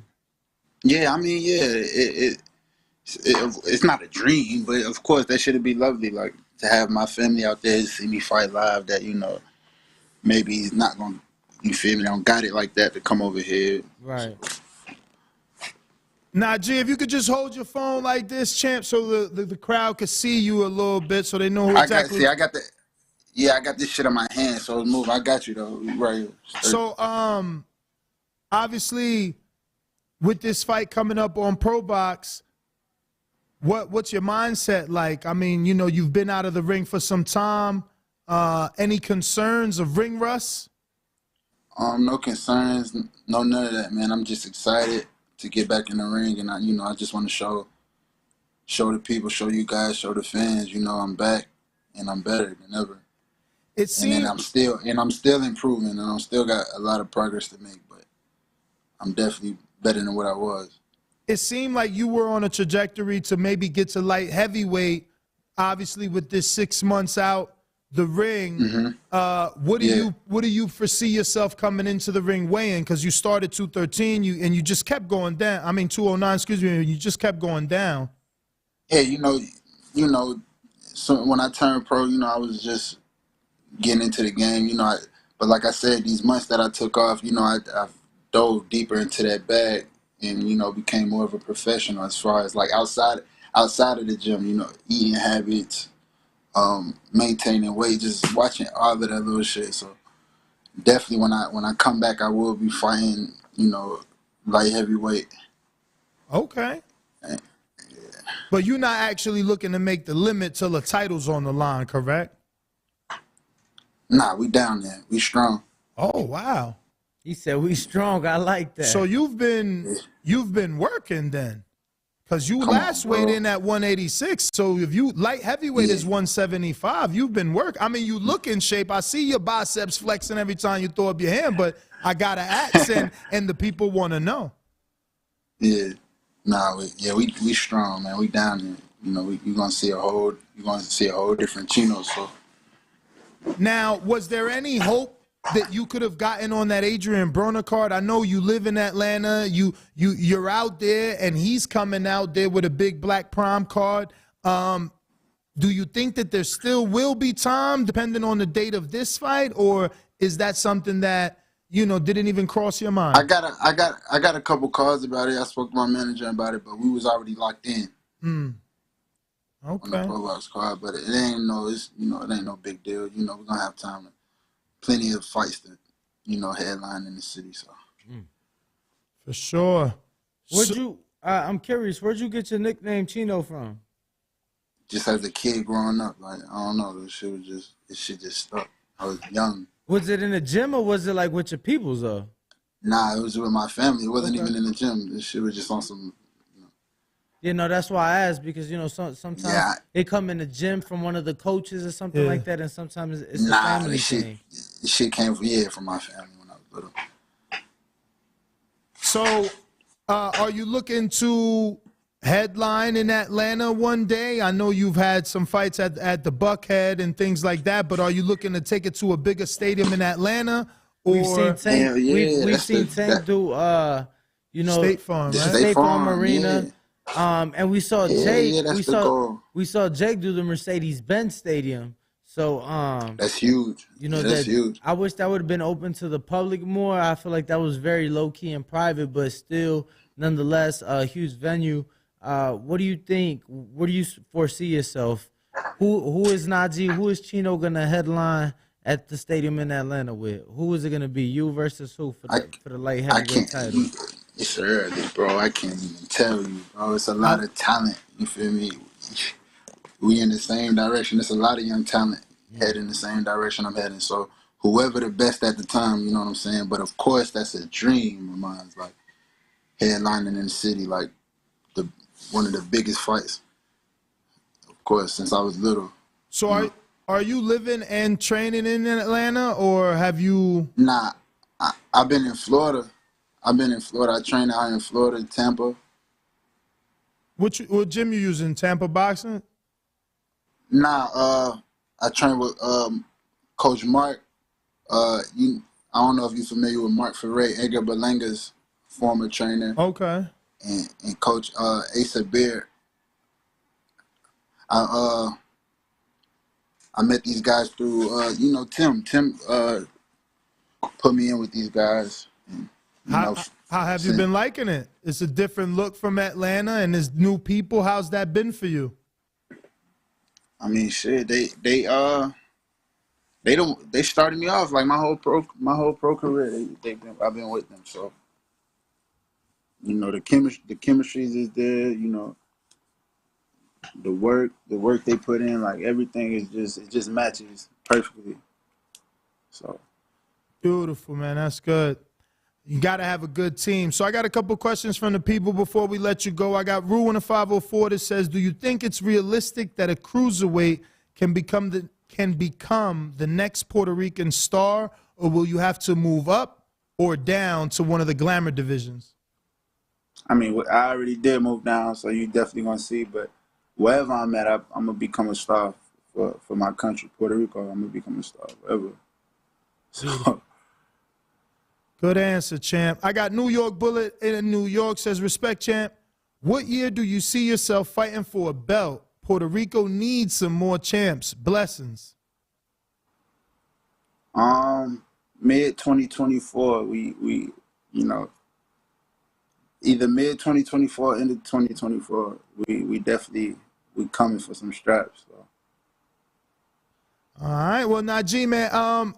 [SPEAKER 5] Yeah, I mean, yeah, it's not a dream, but of course that should be lovely. Like to have my family out there to see me fight live. That you know, maybe he's not gonna. You feel me? I don't got it like that to come over here.
[SPEAKER 2] Right.
[SPEAKER 1] Nah, G, if you could just hold your phone like this, champ, so the crowd could see you a little bit, so they know who exactly.
[SPEAKER 5] I got this shit on my hand, so it's moving. I got you though, right here.
[SPEAKER 1] So, obviously, with this fight coming up on Pro Box, what's your mindset like? I mean, you know, you've been out of the ring for some time. Any concerns of ring rust?
[SPEAKER 5] No concerns, no none of that, man. I'm just excited to get back in the ring, and I just want to show the people, show you guys, show the fans, you know, I'm back and I'm better than ever.
[SPEAKER 1] It seems,
[SPEAKER 5] and I'm still improving, and I'm still got a lot of progress to make, but I'm definitely better than what I was.
[SPEAKER 1] It seemed like you were on a trajectory to maybe get to light heavyweight. Obviously, with this 6 months out the ring, what do you foresee yourself coming into the ring weighing? Because you started 213, you just kept going down. I mean 209, excuse me. You just kept going down.
[SPEAKER 5] Yeah, you know. So when I turned pro, you know, I was just getting into the game, you know. But like I said, these months that I took off, you know, I dove deeper into that bag, and you know, became more of a professional as far as like outside of the gym, you know, eating habits. Maintaining weight, just watching all of that little shit. So definitely when I come back, I will be fighting, you know, light heavyweight.
[SPEAKER 1] Okay. Yeah. But you're not actually looking to make the limit till the title's on the line, correct?
[SPEAKER 5] Nah, we down there. We strong.
[SPEAKER 1] Oh wow.
[SPEAKER 2] He said we strong. I like that.
[SPEAKER 1] So you've been working then. Because you last weighed in at 186, so if you light heavyweight is 175, you've been working. I mean, you look in shape. I see your biceps flexing every time you throw up your hand, but I got to ask, and the people want to know.
[SPEAKER 5] Yeah, we strong, man. We down there. You know, you're gonna see a whole different Chino. So
[SPEAKER 1] now, was there any hope that you could have gotten on that Adrian Broner card? I know you live in Atlanta. You're out there, and he's coming out there with a big Black Prime card. Do you think that there still will be time, depending on the date of this fight, or is that something that you know didn't even cross your mind?
[SPEAKER 5] I got a couple calls about it. I spoke to my manager about it, but we was already locked in.
[SPEAKER 1] Okay.
[SPEAKER 5] On the Pro Box card, but it ain't no big deal. You know, we're gonna have time. Plenty of fights to, you know, headline in the city. So
[SPEAKER 1] for sure.
[SPEAKER 2] I'm curious, where'd you get your nickname Chino from?
[SPEAKER 5] just as a kid growing up, like I don't know, this shit just stuck. I was young.
[SPEAKER 2] Was it in the gym or was it like with your peoples though?
[SPEAKER 5] Nah, it was with my family. It wasn't
[SPEAKER 2] Okay.
[SPEAKER 5] even in the gym. This shit was just on some.
[SPEAKER 2] You know, that's why I asked because, you know, sometimes
[SPEAKER 5] Yeah.
[SPEAKER 2] they come in the gym from one of the coaches or something like that, and sometimes it's a
[SPEAKER 5] Nah,
[SPEAKER 2] family
[SPEAKER 5] this shit,
[SPEAKER 2] thing.
[SPEAKER 5] this shit came from my family when I was little.
[SPEAKER 1] So, are you looking to headline in Atlanta one day? I know you've had some fights at the Buckhead and things like that, but are you looking to take it to a bigger stadium in Atlanta? Or
[SPEAKER 2] We've seen Tank.
[SPEAKER 5] Hell yeah,
[SPEAKER 2] We've seen Tank do you know,
[SPEAKER 1] State Farm,
[SPEAKER 5] the
[SPEAKER 1] right?
[SPEAKER 2] State Farm
[SPEAKER 5] yeah.
[SPEAKER 2] Arena. And we saw
[SPEAKER 5] Hell
[SPEAKER 2] Jake.
[SPEAKER 5] yeah, that's the goal.
[SPEAKER 2] We saw Jake do the Mercedes-Benz Stadium. So
[SPEAKER 5] That's huge.
[SPEAKER 2] you know,
[SPEAKER 5] that's
[SPEAKER 2] that
[SPEAKER 5] huge.
[SPEAKER 2] I wish that would have been open to the public more. I feel like that was very low key and private, but still, nonetheless, a huge venue. What do you think? Where do you foresee yourself? Who is Najee? Who is Chino gonna headline at the stadium in Atlanta with? Who is it gonna be? You versus who for the light
[SPEAKER 5] I
[SPEAKER 2] heavyweight
[SPEAKER 5] can't.
[SPEAKER 2] title?
[SPEAKER 5] It's early, bro. I can't even tell you, bro. It's a lot of talent. You feel me? We in the same direction. It's a lot of young talent heading the same direction I'm heading. So whoever the best at the time, you know what I'm saying? But of course, that's a dream of mine. Like headlining in the city, like one of the biggest fights. Of course, since I was little.
[SPEAKER 1] So are you living and training in Atlanta, or have you?
[SPEAKER 5] Nah, I've been in Florida. I train out in Florida, Tampa.
[SPEAKER 1] What gym you using? Tampa Boxing?
[SPEAKER 5] Nah, I train with Coach Mark. I don't know if you're familiar with Mark Ferre, Edgar Berlanga's former trainer.
[SPEAKER 1] Okay.
[SPEAKER 5] And Coach Asa Beard. I met these guys through Tim. Tim put me in with these guys. And,
[SPEAKER 1] How have you been liking it? It's a different look from Atlanta, and there's new people. How's that been for you?
[SPEAKER 5] I mean, shit. They started me off like my whole pro career. I've been with them, so you know the chemistry is there. You know the work they put in, like everything it just matches perfectly. So
[SPEAKER 1] Beautiful, man. That's good. You got to have a good team. So I got a couple questions from the people before we let you go. I got Rue in the 504 that says, do you think it's realistic that a cruiserweight can become the next Puerto Rican star, or will you have to move up or down to one of the glamour divisions?
[SPEAKER 5] I mean, I already did move down, so you definitely gonna see. But wherever I'm at, I'm gonna become a star for my country, Puerto Rico. I'm gonna become a star wherever. So.
[SPEAKER 1] Good answer, champ. I got New York Bullet in New York, says, respect, champ. What year do you see yourself fighting for a belt? Puerto Rico needs some more champs. Blessings.
[SPEAKER 5] Mid 2024, we either mid 2024 into 2024, we definitely coming for some straps. So.
[SPEAKER 1] All right. Well, Najee, man,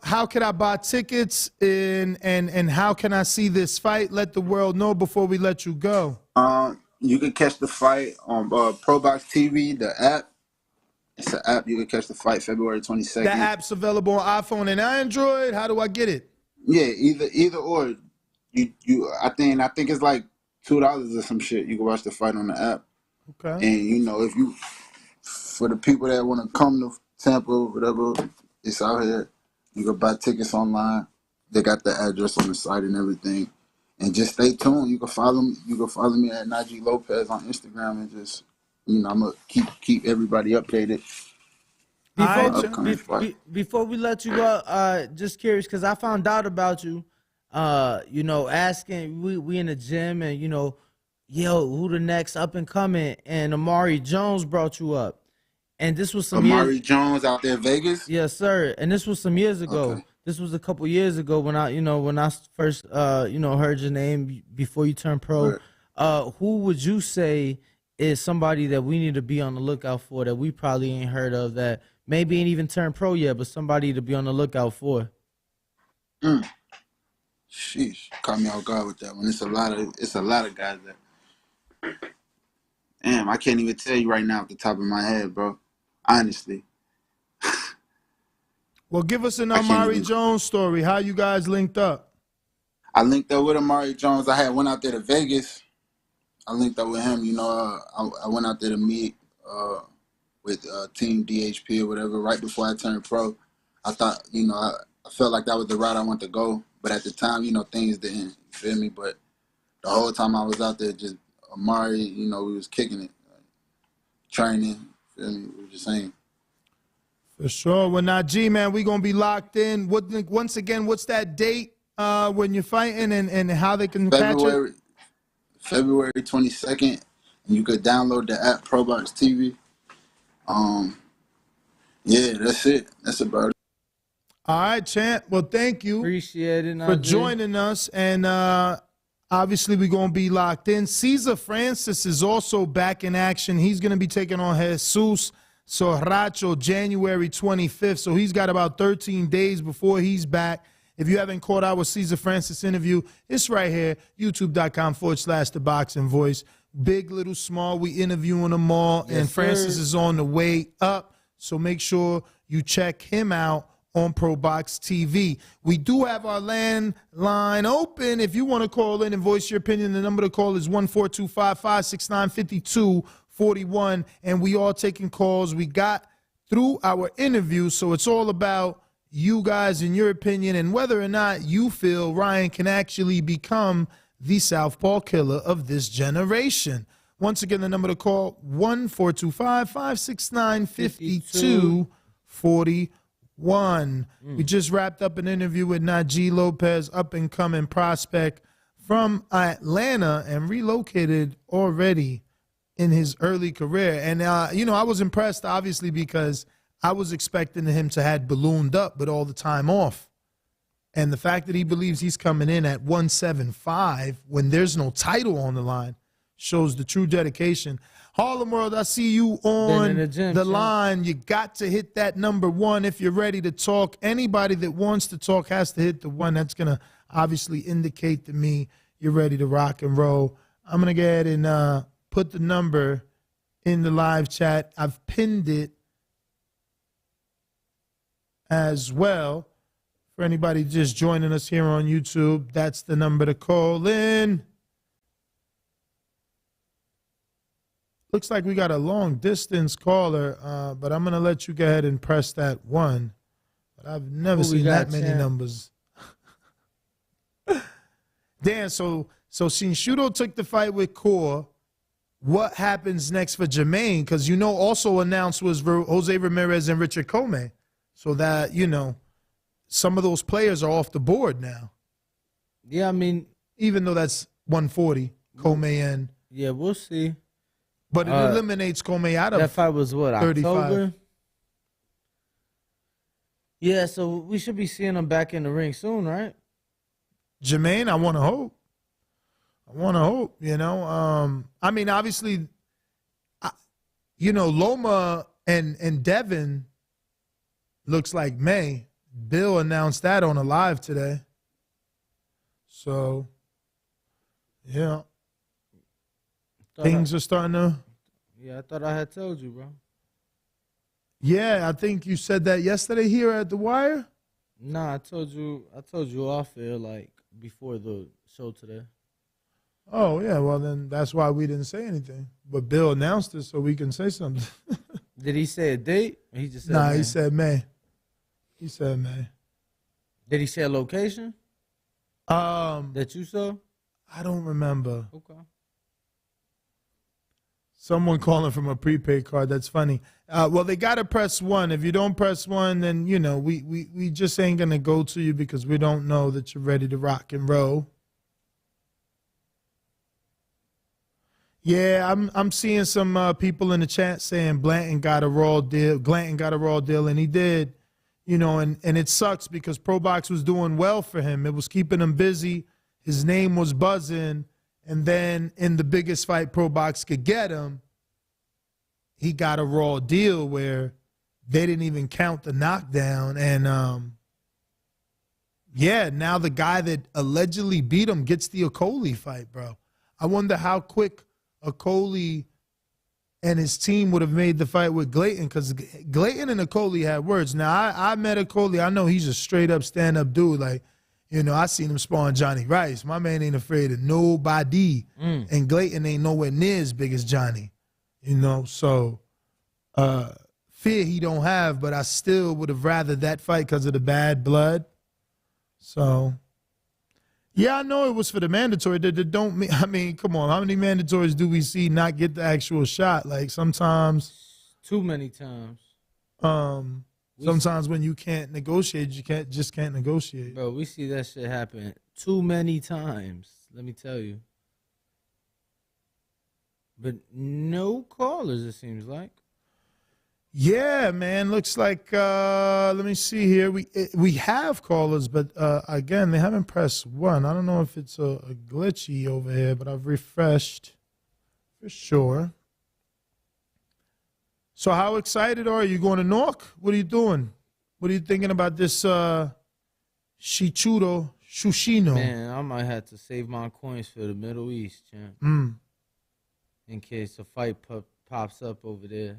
[SPEAKER 1] how can I buy tickets and how can I see this fight? Let the world know before we let you go.
[SPEAKER 5] You can catch the fight on ProBox TV, the app. It's an app. You can catch the fight February 22nd.
[SPEAKER 1] That app's available on iPhone and Android. How do I get it?
[SPEAKER 5] Yeah, either or. I think it's like $2 or some shit. You can watch the fight on the app.
[SPEAKER 1] Okay.
[SPEAKER 5] And if you, for the people that want to come to Tampa, whatever, it's out here. You can buy tickets online. They got the address on the site and everything. And just stay tuned. You can follow me. You can follow me at Najee Lopez on Instagram, and just I'm gonna keep everybody updated.
[SPEAKER 2] Before we let you go, just curious because I found out about you. Asking we in the gym and who the next up and coming, and Amari Jones brought you up. And this was
[SPEAKER 5] Amari Jones out there in Vegas?
[SPEAKER 2] Yes, sir. And this was some years ago.
[SPEAKER 5] Okay.
[SPEAKER 2] This was a couple years ago when I first heard your name before you turned pro. Right. Who would you say is somebody that we need to be on the lookout for that we probably ain't heard of, that maybe ain't even turned pro yet, but somebody to be on the lookout for?
[SPEAKER 5] Sheesh, caught me off guard with that one. It's a lot of guys that. Damn. Damn, I can't even tell you right now at the top of my head, bro. Honestly.
[SPEAKER 1] Well, give us an
[SPEAKER 5] I can't
[SPEAKER 1] Amari
[SPEAKER 5] even-
[SPEAKER 1] Jones story. How you guys linked up?
[SPEAKER 5] I linked up with Amari Jones. I had went out there to Vegas. I linked up with him. You know, I went out there to meet with Team DHP or whatever right before I turned pro. I thought, you know, I felt like that was the route I wanted to go. But at the time, you know, things didn't, you feel me? But the whole time I was out there, just Amari, you know, we was kicking it, training, feel me? We were just saying.
[SPEAKER 1] For sure. Well, now, G, man, we going to be locked in. Once again, what's that date when you're fighting and how they can catch it?
[SPEAKER 5] February 22nd. And you could download the app ProBox TV. Yeah, that's it. That's about it.
[SPEAKER 1] All right, champ. Well, thank you
[SPEAKER 2] Appreciate it,
[SPEAKER 1] for
[SPEAKER 2] Najee.
[SPEAKER 1] joining us. And obviously, we're going to be locked in. Cesar Francis is also back in action. He's going to be taking on Jesus Sorracho January 25th. So he's got about 13 days before he's back. If you haven't caught our Cesar Francis interview, it's right here, youtube.com/The Boxing Voice. Big, little, small, we interviewing them all.
[SPEAKER 2] Yes,
[SPEAKER 1] and Francis
[SPEAKER 2] sir.
[SPEAKER 1] is on the way up. So make sure you check him out on ProBox TV. We do have our landline open. If you want to call in and voice your opinion, the number to call is 1-425-569-5241. And we are taking calls. We got through our interview, so it's all about you guys and your opinion and whether or not you feel Ryan can actually become the Southpaw killer of this generation. Once again, the number to call, 1-425-569-5241. We just wrapped up an interview with Najee Lopez, up-and-coming prospect from Atlanta and relocated already in his early career. And, you know, I was impressed, obviously, because I was expecting him to have ballooned up, but all the time off. And the fact that he believes he's coming in at 175 when there's no title on the line shows the true dedication. Harlem World, I see you on the line. You got to hit that number 1 if you're ready to talk. Anybody that wants to talk has to hit the 1. That's going to obviously indicate to me you're ready to rock and roll. I'm going to go ahead and put the number in the live chat. I've pinned it as well. For anybody just joining us here on YouTube, that's the number to call in. Looks like we got a long distance caller, but I'm going to let you go ahead and press that 1. But I've never seen that many numbers. Dan, so Shinshudo took the fight with Core. What happens next for Jermaine? Because, you know, also announced was Jose Ramirez and Richard Comey. So that, you know, some of those players are off the board now.
[SPEAKER 2] Yeah, I mean,
[SPEAKER 1] even though that's 140, Comey and.
[SPEAKER 2] Yeah, we'll see.
[SPEAKER 1] But it eliminates Comey out of
[SPEAKER 2] that fight was what,
[SPEAKER 1] 35.
[SPEAKER 2] October? Yeah, so we should be seeing him back in the ring soon, right?
[SPEAKER 1] Jermaine, I want to hope. You know. I mean, obviously, you know, Loma and Devin looks like May. Bill announced that on a live today. So, yeah. Things are starting to.
[SPEAKER 2] Yeah, I thought I had told you, bro.
[SPEAKER 1] Yeah, I think you said that yesterday here at The Wire.
[SPEAKER 2] Nah, I told you off air, like, before the show today.
[SPEAKER 1] Oh, yeah, well, then that's why we didn't say anything. But Bill announced it so we can say something.
[SPEAKER 2] Did he say a date? Or he just said
[SPEAKER 1] Nah,
[SPEAKER 2] May?
[SPEAKER 1] he said May. He said May.
[SPEAKER 2] Did he say a location? That you saw?
[SPEAKER 1] I don't remember.
[SPEAKER 2] Okay.
[SPEAKER 1] Someone calling from a prepaid card. That's funny. Well, they got to press 1. If you don't press 1, then, you know, we just ain't going to go to you because we don't know that you're ready to rock and roll. Yeah, I'm seeing some people in the chat saying Blanton got a raw deal. Glanton got a raw deal, and he did. You know, and it sucks because ProBox was doing well for him. It was keeping him busy. His name was buzzing. And then in the biggest fight ProBox could get him, he got a raw deal where they didn't even count the knockdown. And, yeah, now the guy that allegedly beat him gets the Okoli fight, bro. I wonder how quick Okoli and his team would have made the fight with Glayton, because Glayton and Okoli had words. Now, I met Okoli. I know he's a straight-up stand-up dude. Like, you know, I seen him spawn Johnny Rice. My man ain't afraid of nobody. And Glayton ain't nowhere near as big as Johnny. You know, so fear he don't have, but I still would have rather that fight because of the bad blood. So, yeah, I know it was for the mandatory. That don't mean, I mean, come on, how many mandatories do we see not get the actual shot? Like sometimes,
[SPEAKER 2] Too many times.
[SPEAKER 1] Sometimes when you can't negotiate, you can't negotiate.
[SPEAKER 2] Bro, we see that shit happen too many times. Let me tell you. But no callers, it seems like.
[SPEAKER 1] Yeah, man. Looks like let me see here. We have callers, but again, they haven't pressed one. I don't know if it's a glitchy over here, but I've refreshed for sure. So how excited are you? Going to Newark? What are you doing? What are you thinking about this Shushino?
[SPEAKER 2] Man, I might have to save my coins for the Middle East, champ. In case a fight pops up over there,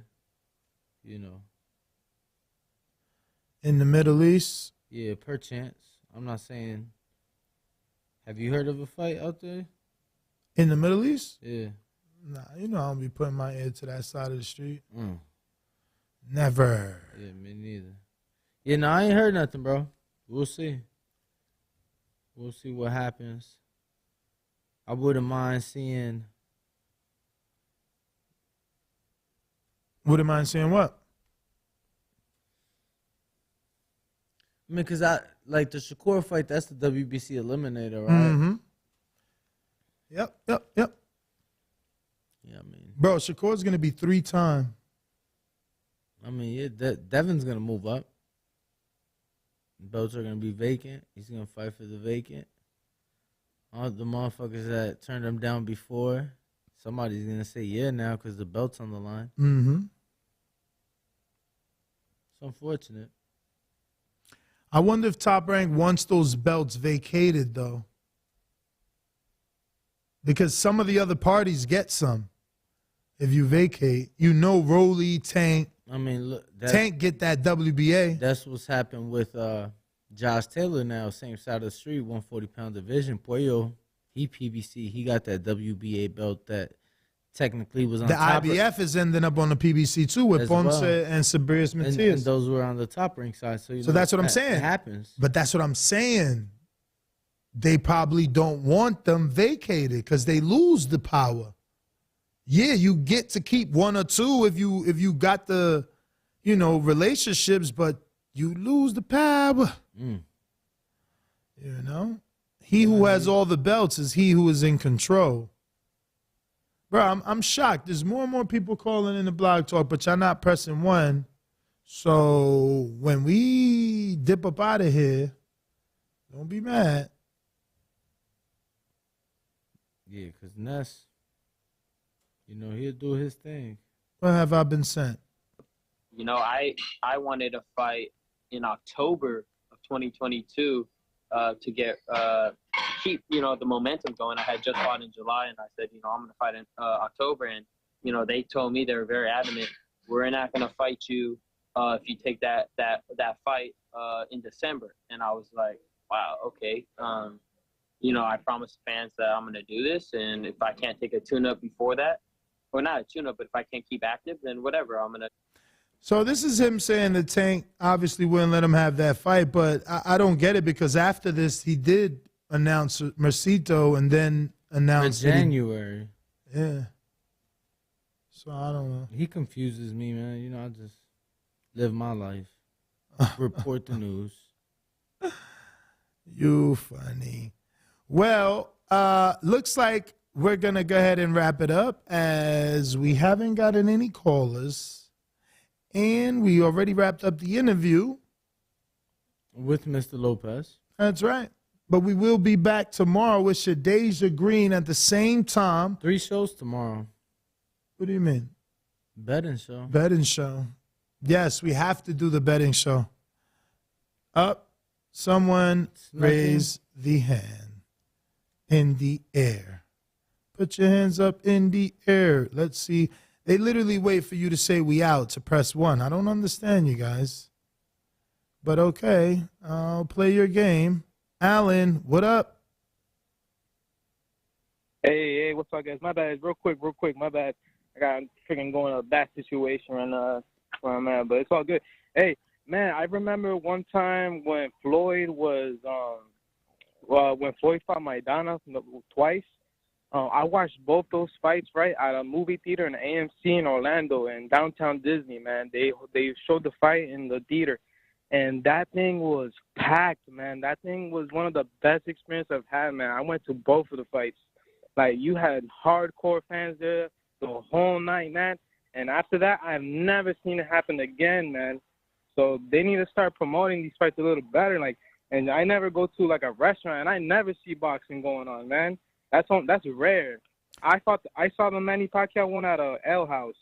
[SPEAKER 2] you know.
[SPEAKER 1] In the Middle East?
[SPEAKER 2] Yeah, perchance. I'm not saying. Have you heard of a fight out there?
[SPEAKER 1] In the Middle East?
[SPEAKER 2] Yeah.
[SPEAKER 1] Nah, you know I don't be putting my ear to that side of the street. Never.
[SPEAKER 2] Yeah, me neither. Yeah, no, I ain't heard nothing, bro. We'll see. We'll see what happens. I wouldn't mind seeing.
[SPEAKER 1] Wouldn't mind seeing what?
[SPEAKER 2] I mean, because I like the Shakur fight, that's the WBC eliminator, right?
[SPEAKER 1] Mm-hmm. Yep.
[SPEAKER 2] Yeah, I mean.
[SPEAKER 1] Bro, Shakur's going to be 3-time.
[SPEAKER 2] I mean, yeah, Devin's going to move up. Belts are going to be vacant. He's going to fight for the vacant. All the motherfuckers that turned him down before, somebody's going to say yeah now because the belt's on the line.
[SPEAKER 1] Mm-hmm.
[SPEAKER 2] It's unfortunate.
[SPEAKER 1] I wonder if Top Rank wants those belts vacated, though. Because some of the other parties get some. If you vacate, you know Rolly, Tank.
[SPEAKER 2] I mean, look,
[SPEAKER 1] Tank get that WBA.
[SPEAKER 2] That's what's happened with Josh Taylor now, same side of the street, 140-pound division. Puello, he PBC. He got that WBA belt that technically was on
[SPEAKER 1] the
[SPEAKER 2] top.
[SPEAKER 1] The IBF is ending up on the PBC, too, with Ponce and Sabirius Matias.
[SPEAKER 2] And those were on the top ring side. So
[SPEAKER 1] that's what I'm saying.
[SPEAKER 2] It happens.
[SPEAKER 1] But that's what I'm saying. They probably don't want them vacated because they lose the power. Yeah, you get to keep one or two if you got the, relationships, but you lose the power. You know? He who has all the belts is he who is in control. Bro, I'm shocked. There's more and more people calling in the blog talk, but y'all not pressing one. So when we dip up out of here, don't be mad.
[SPEAKER 2] Yeah, because Ness, he'll do his thing.
[SPEAKER 1] What have I been sent?
[SPEAKER 3] I wanted to fight in October of 2022 to keep the momentum going. I had just fought in July, and I said, I'm going to fight in October. And they told me, they were very adamant, we're not going to fight you if you take that fight in December. And I was like, wow, okay. I promised fans that I'm going to do this, and if I can't take a tune-up before that, or not a tune-up, but if I can't keep active, then whatever, I'm going to.
[SPEAKER 1] So this is him saying that Tank obviously wouldn't let him have that fight, but I don't get it because after this, he did announce Mercito and then announce
[SPEAKER 2] January.
[SPEAKER 1] Yeah. So I don't know.
[SPEAKER 2] He confuses me, man. I just live my life. Report the news.
[SPEAKER 1] You funny. Well, looks like we're going to go ahead and wrap it up as we haven't gotten any callers. And we already wrapped up the interview.
[SPEAKER 2] With Mr. Lopez.
[SPEAKER 1] That's right. But we will be back tomorrow with Shadeja Green at the same time.
[SPEAKER 2] 3 shows tomorrow.
[SPEAKER 1] What do you mean?
[SPEAKER 2] Betting show.
[SPEAKER 1] Betting show. Yes, we have to do the betting show. Up. Someone raise the hand in the air. Put your hands up in the air. Let's see. They literally wait for you to say we out to press 1. I don't understand you guys. But okay, I'll play your game. Alan, what up?
[SPEAKER 6] Hey, what's up, guys? My bad. Real quick. My bad. I got freaking going a bad situation right where I'm at, but it's all good. Hey, man, I remember one time when Floyd was when Floyd fought Maidana twice. I watched both those fights right at a movie theater in AMC in Orlando in downtown Disney. Man, they showed the fight in the theater, and that thing was packed. Man, that thing was one of the best experiences I've had. Man, I went to both of the fights. Like, you had hardcore fans there the whole night, man. And after that, I've never seen it happen again, man. So they need to start promoting these fights a little better. Like, and I never go to like a restaurant, and I never see boxing going on, man. That's rare. I saw the Manny Pacquiao one at a L House.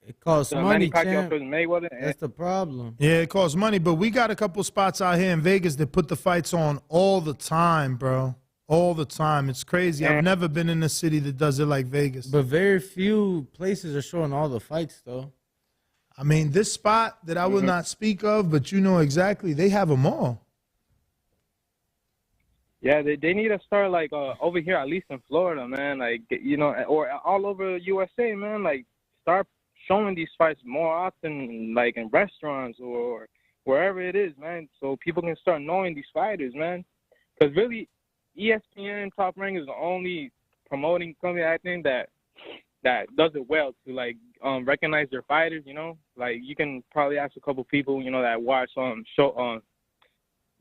[SPEAKER 2] It costs money,
[SPEAKER 6] Manny Pacquiao
[SPEAKER 2] champ.
[SPEAKER 6] versus Mayweather.
[SPEAKER 2] That's the problem.
[SPEAKER 1] Yeah, it costs money, but we got a couple spots out here in Vegas that put the fights on all the time, bro. All the time. It's crazy. I've never been in a city that does it like Vegas.
[SPEAKER 2] But very few places are showing all the fights, though.
[SPEAKER 1] I mean, this spot that I will not speak of, but you know exactly, they have them all.
[SPEAKER 6] Yeah, they need to start like over here, at least in Florida, man. Like, you know, or all over USA, man. Like, start showing these fights more often, like in restaurants or wherever it is, man, so people can start knowing these fighters, man. Because really, ESPN Top Rank is the only promoting company, I think, that does it well to like recognize their fighters. You know, like you can probably ask a couple people, you know, that watch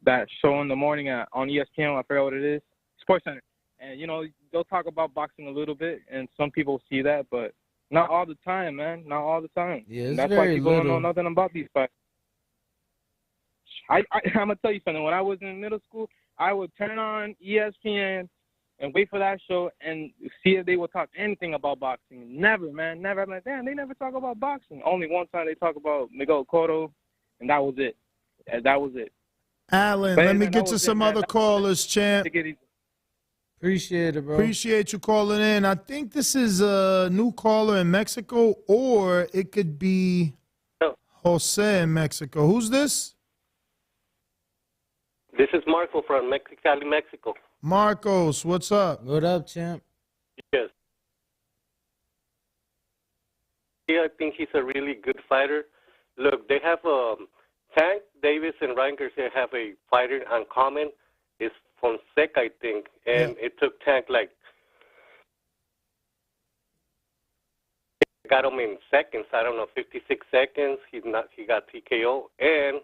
[SPEAKER 6] that show in the morning on ESPN. I forget what it is, Sports Center, and you know they'll talk about boxing a little bit, and some people see that, but not all the time, man. Not all the time.
[SPEAKER 2] Yeah, it's
[SPEAKER 6] that's
[SPEAKER 2] very
[SPEAKER 6] why people
[SPEAKER 2] little.
[SPEAKER 6] don't know nothing about these fights. I'm gonna tell you something. When I was in middle school, I would turn on ESPN and wait for that show and see if they would talk anything about boxing. Never, man. Never. I'm like, damn, they never talk about boxing. Only one time they talk about Miguel Cotto, and that was it.
[SPEAKER 1] Alan, let me get to some other callers, champ.
[SPEAKER 2] Appreciate it, bro.
[SPEAKER 1] Appreciate you calling in. I think this is a new caller in Mexico, or it could be Jose in Mexico. Who's this?
[SPEAKER 7] This is Marco from Mexicali, Mexico.
[SPEAKER 1] Marcos, what's up?
[SPEAKER 2] What up, champ?
[SPEAKER 7] Yes. Yeah, I think he's a really good fighter. Look, they have Tank Davis and Ryan Garcia have a fighter uncommon. It's Fonseca, I think, and it took Tank like got him in seconds. I don't know, 56 seconds. He got TKO, and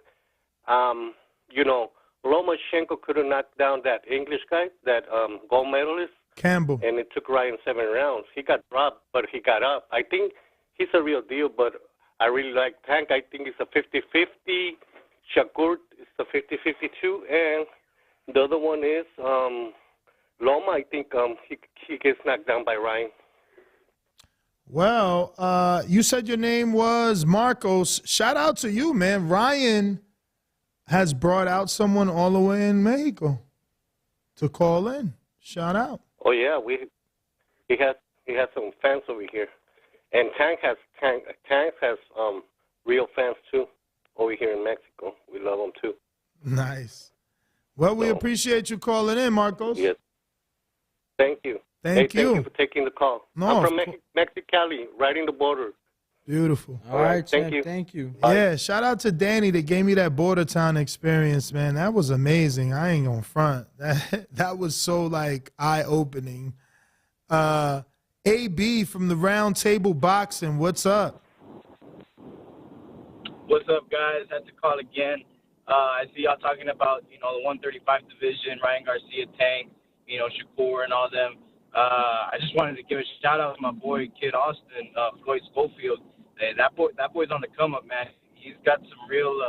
[SPEAKER 7] you know, Lomachenko could have knocked down that English guy, that gold medalist.
[SPEAKER 1] Campbell.
[SPEAKER 7] And it took Ryan 7 rounds. He got dropped, but he got up. I think he's a real deal, but I really like Tank. I think it's a 50-50. Shakur is a 50-50 too. And the other one is Loma. I think he gets knocked down by Ryan.
[SPEAKER 1] Well, you said your name was Marcos. Shout out to you, man. Ryan has brought out someone all the way in Mexico to call in. Shout out.
[SPEAKER 7] Oh yeah, he has some fans over here, and Tank has real fans too over here in Mexico. We love them too.
[SPEAKER 1] Nice. Well, we appreciate you calling in, Marcos.
[SPEAKER 7] Yes. Thank you.
[SPEAKER 1] Thank you.
[SPEAKER 7] Thank you for taking the call.
[SPEAKER 1] No,
[SPEAKER 7] I'm from Mexicali, right in the border.
[SPEAKER 1] Beautiful.
[SPEAKER 2] All right, champ.
[SPEAKER 7] thank you.
[SPEAKER 2] Thank you.
[SPEAKER 1] Yeah, shout out to Danny that gave me that border town experience, man. That was amazing. I ain't gonna front. That was so like eye-opening. AB from the Round Table Boxing, what's up?
[SPEAKER 8] What's up, guys? Had to call again. I see y'all talking about, you know, the 135 division, Ryan Garcia, Tank, you know, Shakur and all them. I just wanted to give a shout out to my boy, Kid Austin, Floyd Schofield. Hey, that boy's on the come up, man. He's got some real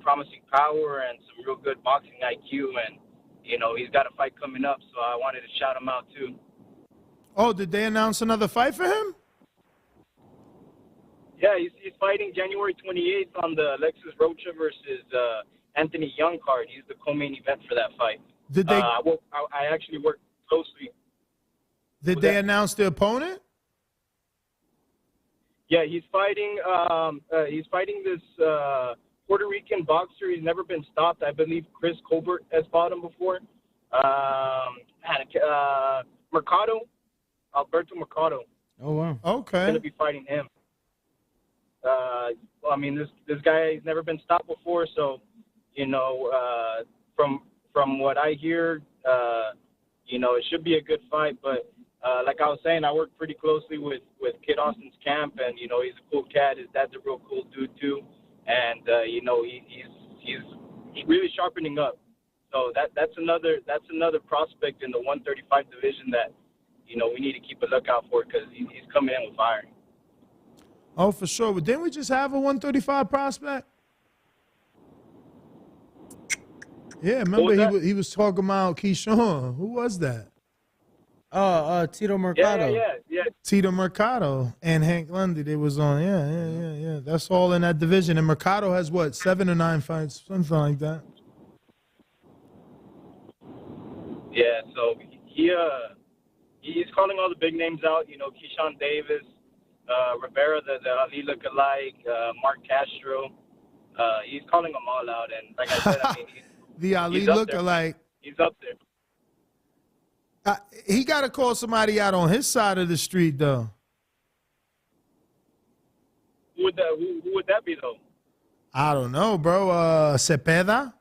[SPEAKER 8] promising power and some real good boxing IQ, and you know he's got a fight coming up. So I wanted to shout him out too.
[SPEAKER 1] Oh, did they announce another fight for him?
[SPEAKER 8] Yeah, he's fighting January 28th on the Alexis Rocha versus Anthony Young card. He's the co-main event for that fight.
[SPEAKER 1] Did they?
[SPEAKER 8] I actually worked closely.
[SPEAKER 1] Did they announce the opponent?
[SPEAKER 8] Yeah, he's fighting. He's fighting this Puerto Rican boxer. He's never been stopped. I believe Chris Colbert has fought him before. Mercado, Alberto Mercado.
[SPEAKER 2] Oh wow.
[SPEAKER 1] Okay.
[SPEAKER 8] Going to be fighting him. I mean, this guy has never been stopped before, so from what I hear, it should be a good fight. But like I was saying, I work pretty closely with Kid Austin's camp, and he's a cool cat. His dad's a real cool dude too, and he's really sharpening up. So that's another prospect in the 135 division that we need to keep a lookout for because he's coming in with fire.
[SPEAKER 1] Oh, for sure. But didn't we just have a 135 prospect? Yeah, remember he was talking about Keyshawn. Who was that?
[SPEAKER 2] Tito Mercado.
[SPEAKER 8] Yeah.
[SPEAKER 1] Tito Mercado and Hank Lundy. They was on. Yeah. That's all in that division. And Mercado has what, 7 or 9 fights, something like that.
[SPEAKER 8] Yeah. So he's calling all the big names out. Keyshawn Davis, Rivera, the Ali lookalike, Mark Castro. He's calling them all out, and like I said,
[SPEAKER 1] the Ali lookalike.
[SPEAKER 8] He's up there.
[SPEAKER 1] He got to call somebody out on his side of the street, though.
[SPEAKER 8] Who would that be, though?
[SPEAKER 1] I don't know, bro. Cepeda,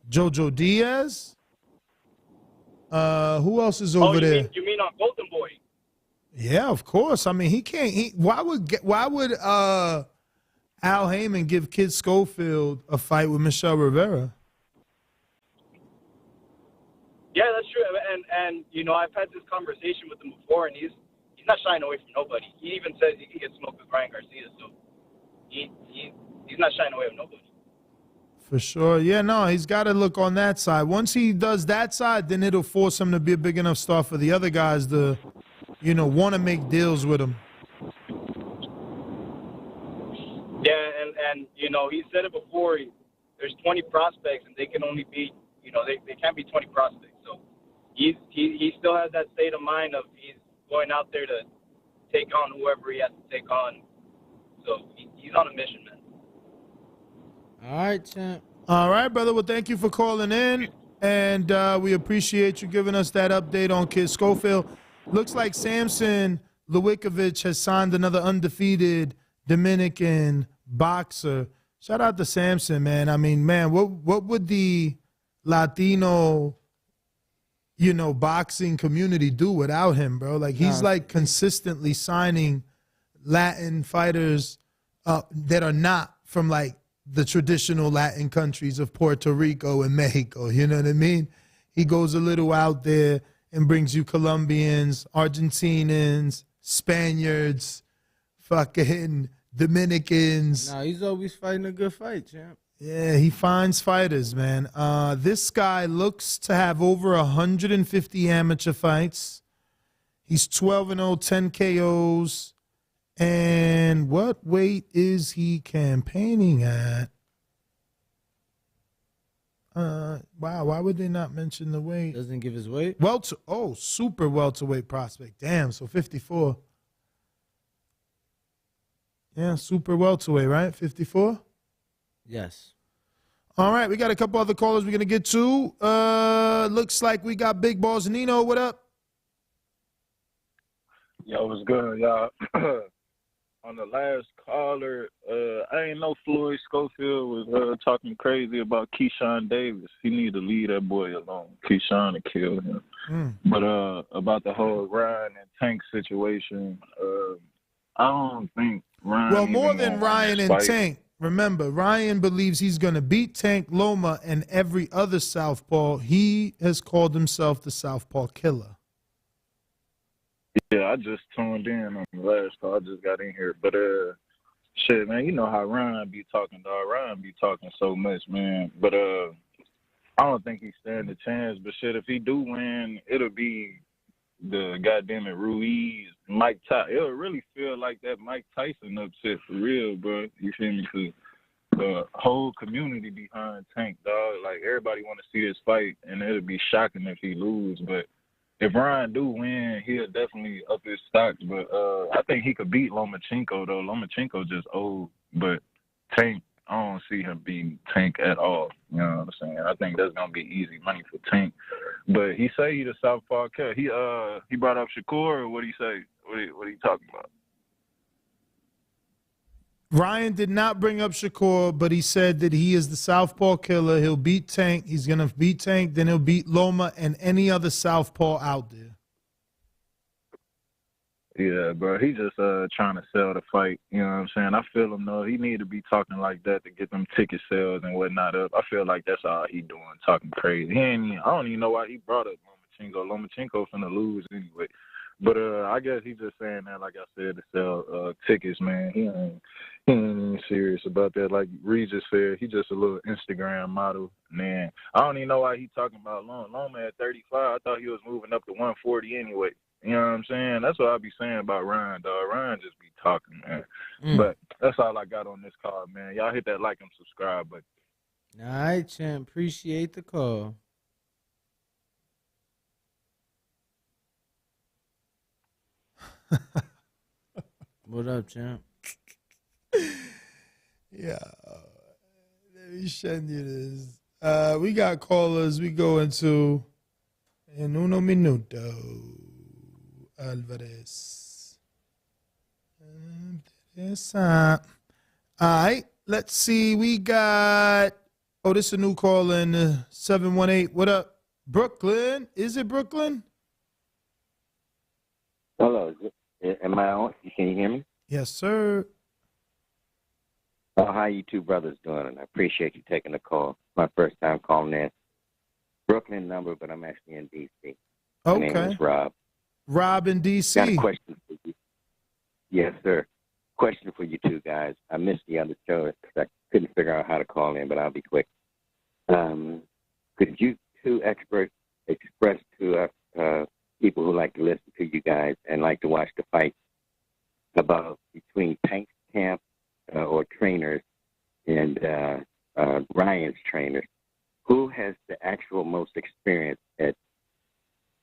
[SPEAKER 1] Jojo Diaz. Who else is over there?
[SPEAKER 8] You mean on Golden Boy?
[SPEAKER 1] Yeah, of course. I mean, he can't. Why would Al Heyman give Kid Schofield a fight with Michelle Rivera?
[SPEAKER 8] Yeah, that's true. And I've had this conversation with him before, and he's not shying away from nobody. He even says he can get smoked with Ryan Garcia, so he's not shying away from nobody.
[SPEAKER 1] For sure. Yeah, no, he's got to look on that side. Once he does that side, then it'll force him to be a big enough star for the other guys to, want to make deals with him.
[SPEAKER 8] Yeah, and he said it before. There's 20 prospects, and they can only be, they can't be 20 prospects. So he still has that state of mind of he's going out there to take on whoever he has to take on. So he's on a mission, man.
[SPEAKER 2] All right, champ.
[SPEAKER 1] All right, brother. Well, thank you for calling in, and we appreciate you giving us that update on Kid Schofield. Looks like Samson Lewickovic has signed another undefeated Dominican boxer. Shout out to Samson, man. I mean, man, what would the Latino, boxing community do without him, bro? Like, he's consistently signing Latin fighters that are not from like the traditional Latin countries of Puerto Rico and Mexico. You know what I mean? He goes a little out there and brings you Colombians, Argentinians, Spaniards, fucking Dominicans.
[SPEAKER 2] Nah, he's always fighting a good fight, champ.
[SPEAKER 1] Yeah, he finds fighters, man. This guy looks to have over 150 amateur fights. He's 12-0, 10 KOs. And what weight is he campaigning at? Wow, why would they not mention the weight?
[SPEAKER 2] Doesn't give his weight?
[SPEAKER 1] Super welterweight prospect. Damn, so 54. Yeah, super welterweight, right? 54?
[SPEAKER 2] Yes.
[SPEAKER 1] All right, we got a couple other callers we're going to get to. Looks like we got Big Balls Nino. What up?
[SPEAKER 9] Yo, what's good, y'all? On the last caller, I ain't know Floyd Schofield was talking crazy about Keyshawn Davis. He need to leave that boy alone. Keyshawn to kill him. But about the whole Ryan and Tank situation, I don't think Ryan.
[SPEAKER 1] Well, more than Ryan and Tank. Remember, Ryan believes he's going to beat Tank, Loma, and every other Southpaw. He has called himself the Southpaw Killer.
[SPEAKER 9] Yeah, I just tuned in on the last call. I just got in here. But, shit, man, you know how Ryan be talking, dog. Ryan be talking so much, man. But I don't think he stand a chance. But, shit, if he do win, it'll be the goddamn it Ruiz, Mike Tyson. It'll really feel like that Mike Tyson upset for real, bro. You feel me? Because the whole community behind Tank, dog. Like, everybody want to see this fight, and it'll be shocking if he lose. But if Ryan do win, he'll definitely up his stocks. But I think he could beat Lomachenko though. Lomachenko just old, but Tank, I don't see him beating Tank at all. You know what I'm saying? I think that's gonna be easy money for Tank. But he say he the Southpaw cat. He brought up Shakur, or what he say? What he talking about?
[SPEAKER 1] Ryan did not bring up Shakur, but he said that he is the Southpaw killer. He'll beat Tank. He's going to beat Tank. Then he'll beat Loma and any other Southpaw out there.
[SPEAKER 9] Yeah, bro. He just trying to sell the fight. You know what I'm saying? I feel him, though. He need to be talking like that to get them ticket sales and whatnot up. I feel like that's all he doing, talking crazy. I don't even know why he brought up Lomachenko. Lomachenko finna lose anyway. But I guess he just saying that, like I said, to sell tickets, man. He ain't even serious about that. Like Regis said, he just a little Instagram model. Man, I don't even know why he talking about Loma at 35. I thought he was moving up to 140 anyway. You know what I'm saying? That's what I be saying about Ryan, dog. Ryan just be talking, man. But that's all I got on this call, man. Y'all hit that like and subscribe button.
[SPEAKER 2] All right, champ. Appreciate the call. What up, champ?
[SPEAKER 1] Yeah. Let me send you this. We got callers. We go into en uno minuto. Alvarez. All right. Let's see. We got, this is a new call in 718. What up? Brooklyn. Is it Brooklyn?
[SPEAKER 10] Hello. Am I on? Can you hear me?
[SPEAKER 1] Yes, sir.
[SPEAKER 10] How you two brothers doing? And I appreciate you taking the call. My first time calling in. Brooklyn number, but I'm actually in D.C. My name is Rob.
[SPEAKER 1] Rob in D.C.
[SPEAKER 10] Got a question for you. Yes, sir. Question for you two guys. I missed the other show because I couldn't figure out how to call in, but I'll be quick. Could you two experts express to us people who like to listen to you guys and like to watch the fight about between Tank's camp or trainers and Ryan's trainers, who has the actual most experience at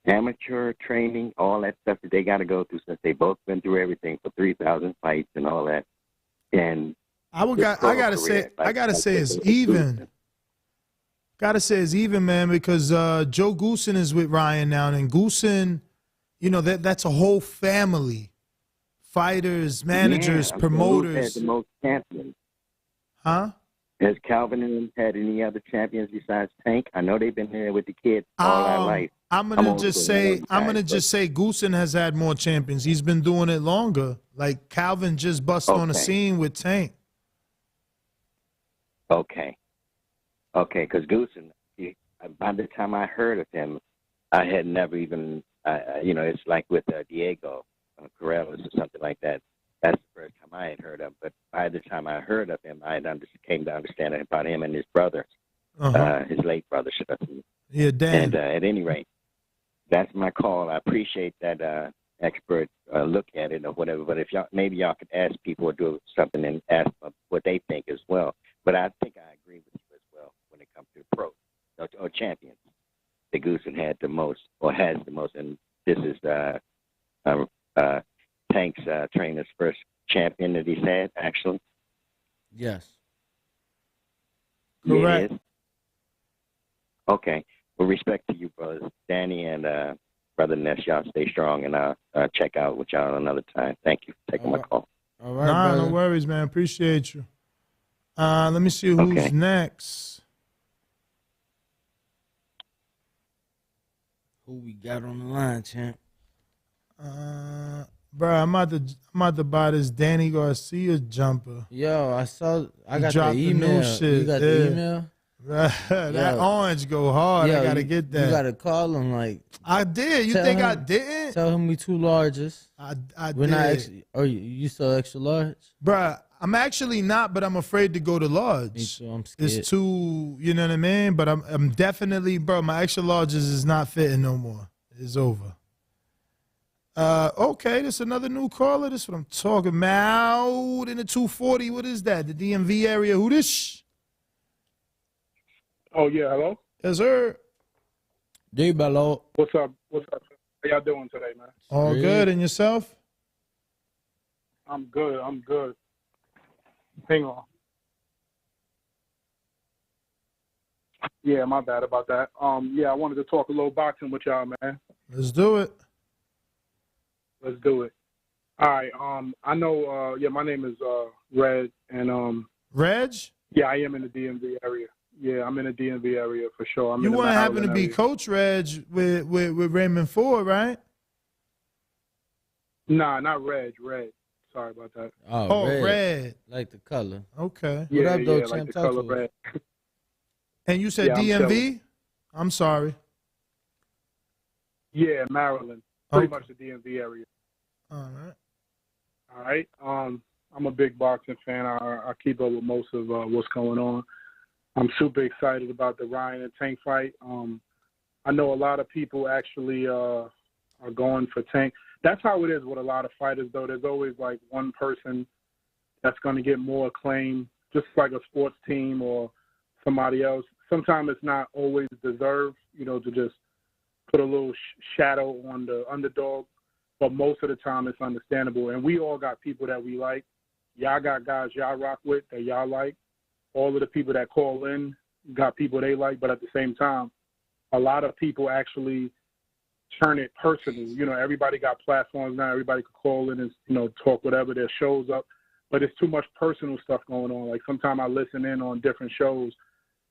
[SPEAKER 10] amateur training, all that stuff that they got to go through since they both been through everything for 3,000 fights and all that. And
[SPEAKER 1] I gotta say it's even. Gotta say it's even, man, because Joe Goosen is with Ryan now, and Goosen, you know, that's a whole family. Fighters, managers, promoters.
[SPEAKER 10] Who's had the most champions?
[SPEAKER 1] Huh?
[SPEAKER 10] Has Calvin and them had any other champions besides Tank? I know they've been there with the kids all our life.
[SPEAKER 1] I'm gonna just say Goosen has had more champions. He's been doing it longer. Like Calvin just bust on the scene with Tank.
[SPEAKER 10] Okay, because Goosen, by the time I heard of him, I had never even, it's like with Diego Corrales or something like that. That's the first time I had heard of him. But by the time I heard of him, I came to understand about him and his brother, his late brother, should I say.
[SPEAKER 1] Yeah, Dan.
[SPEAKER 10] And at any rate, that's my call. I appreciate that expert look at it or whatever. But if maybe y'all could ask people or do something and ask them what they think as well. But I think I agree with you as well when it comes to pros or champions. The Goosen had the most or has the most, and this is Tank's trainer's first champion that he's had, actually.
[SPEAKER 2] Yes.
[SPEAKER 1] Correct.
[SPEAKER 10] Yeah, it is. Okay. With respect to you, brothers, Danny and Brother Ness, y'all stay strong, and I'll check out with y'all another time. Thank you for taking my call.
[SPEAKER 2] All right, brother.
[SPEAKER 1] No worries, man. Appreciate you. Let me see who's next.
[SPEAKER 2] Who we got on the line, champ?
[SPEAKER 1] Bro, I'm about to buy this Danny Garcia jumper.
[SPEAKER 2] Yo, I got the email.
[SPEAKER 1] New shit.
[SPEAKER 2] You got the email?
[SPEAKER 1] That orange go hard. I gotta get that.
[SPEAKER 2] You gotta call him like.
[SPEAKER 1] I did. You think I didn't?
[SPEAKER 2] Tell him we two larges.
[SPEAKER 1] I
[SPEAKER 2] We're
[SPEAKER 1] did.
[SPEAKER 2] not actually. Are you still extra large?
[SPEAKER 1] Bruh, I'm actually not, but I'm afraid to go to large.
[SPEAKER 2] Me too. I'm scared.
[SPEAKER 1] It's too, you know what I mean? But I'm definitely, bro, my extra larges is not fitting no more. It's over. Okay, this is another new caller. This is what I'm talking about. In the 240, what is that? The DMV area. Who this?
[SPEAKER 11] Oh, yeah, hello?
[SPEAKER 1] Yes, sir.
[SPEAKER 2] Hello.
[SPEAKER 11] What's up? What's up? How y'all doing today, man?
[SPEAKER 1] All good. And yourself?
[SPEAKER 11] I'm good. I'm good. Hang on. Yeah, my bad about that. Yeah, I wanted to talk a little boxing with y'all, man.
[SPEAKER 1] Let's do it.
[SPEAKER 11] Let's do it. All right. I know. Yeah, my name is Red, and
[SPEAKER 1] Reg?
[SPEAKER 11] yeah, I am in the DMV area. Yeah, I'm in the DMV area for sure. I'm
[SPEAKER 1] You
[SPEAKER 11] in the
[SPEAKER 1] want to happen to
[SPEAKER 11] Maryland
[SPEAKER 1] be
[SPEAKER 11] area.
[SPEAKER 1] Coach Reg with Raymond Ford, right?
[SPEAKER 11] Nah, not Red. Red. Sorry about that.
[SPEAKER 2] Oh, red.
[SPEAKER 1] Red.
[SPEAKER 2] Like the color.
[SPEAKER 1] Okay.
[SPEAKER 11] Yeah,
[SPEAKER 2] What up, though,
[SPEAKER 11] yeah,
[SPEAKER 2] champ?
[SPEAKER 11] like the
[SPEAKER 2] Talk
[SPEAKER 11] color
[SPEAKER 2] to us.
[SPEAKER 11] red.
[SPEAKER 1] And you said
[SPEAKER 11] Yeah, I'm
[SPEAKER 1] DMV?
[SPEAKER 11] chilling.
[SPEAKER 1] I'm sorry.
[SPEAKER 11] Yeah, Maryland. Pretty
[SPEAKER 1] Okay.
[SPEAKER 11] much the DMV area.
[SPEAKER 1] All right.
[SPEAKER 11] All right. I'm a big boxing fan. I keep up with most of what's going on. I'm super excited about the Ryan and Tank fight. I know a lot of people actually are going for Tank. That's how it is with a lot of fighters, though. There's always like one person that's going to get more acclaim, just like a sports team or somebody else. Sometimes it's not always deserved, to just put a little shadow on the underdog. But most of the time it's understandable. And we all got people that we like. Y'all got guys y'all rock with that y'all like. All of the people that call in got people they like. But at the same time, a lot of people actually turn it personal. Everybody got platforms now. Everybody can call in and, talk whatever. Their shows up. But it's too much personal stuff going on. Like sometimes I listen in on different shows,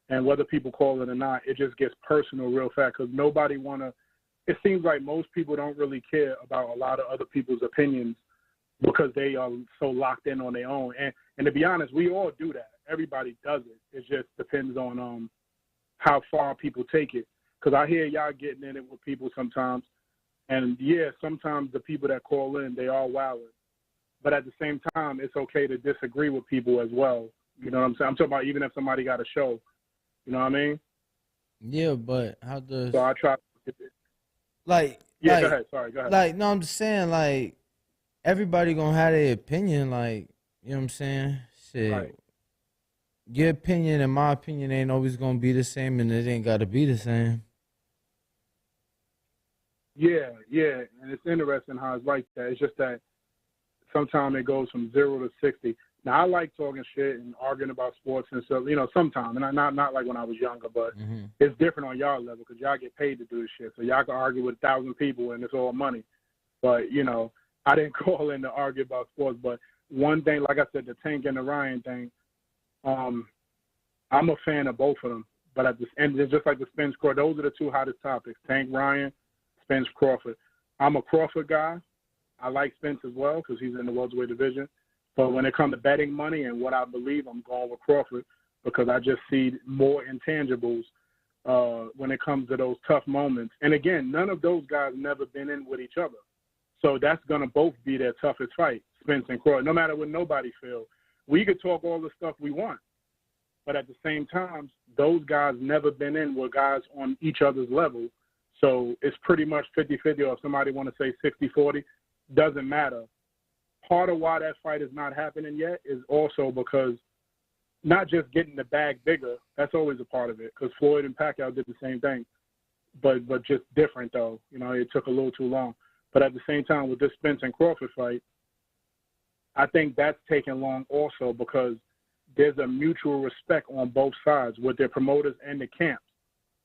[SPEAKER 11] and whether people call it or not, it just gets personal real fast because nobody it seems like most people don't really care about a lot of other people's opinions because they are so locked in on their own. And to be honest, we all do that. Everybody does it. It just depends on how far people take it. Because I hear y'all getting in it with people sometimes. And, yeah, sometimes the people that call in, they are wilding. But at the same time, it's okay to disagree with people as well. You know what I'm saying? I'm talking about even if somebody got a show. You know what I mean?
[SPEAKER 2] Yeah, but how does...
[SPEAKER 11] So I try...
[SPEAKER 2] Like...
[SPEAKER 11] Yeah,
[SPEAKER 2] like,
[SPEAKER 11] go ahead. Sorry, go ahead.
[SPEAKER 2] Like, no, I'm just saying, like, everybody gonna have their opinion, like, you know what I'm saying? Shit.
[SPEAKER 11] Right.
[SPEAKER 2] Your opinion and my opinion ain't always gonna be the same, and it ain't gotta be the same.
[SPEAKER 11] Yeah, and it's interesting how it's like that. It's just that sometimes it goes from 0 to 60. Now, I like talking shit and arguing about sports and stuff, sometimes. And not like when I was younger, but it's different on y'all level because y'all get paid to do this shit. So y'all can argue with 1,000 people and it's all money. But, I didn't call in to argue about sports. But one thing, like I said, the Tank and the Ryan thing, I'm a fan of both of them. But at the end, it's just like the Spence Crawford. Those are the two hottest topics, Tank Ryan, Spence Crawford. I'm a Crawford guy. I like Spence as well because he's in the welterweight division. But when it comes to betting money and what I believe, I'm going with Crawford because I just see more intangibles when it comes to those tough moments. And, again, none of those guys never been in with each other. So that's going to both be their toughest fight, Spence and Crawford, no matter what nobody feels. We could talk all the stuff we want. But at the same time, those guys never been in with guys on each other's level. So it's pretty much 50-50, or if somebody want to say 60-40, doesn't matter. Part of why that fight is not happening yet is also because not just getting the bag bigger, that's always a part of it, because Floyd and Pacquiao did the same thing, but just different, though. It took a little too long. But at the same time, with this Spence and Crawford fight, I think that's taking long also because there's a mutual respect on both sides with their promoters and the camps.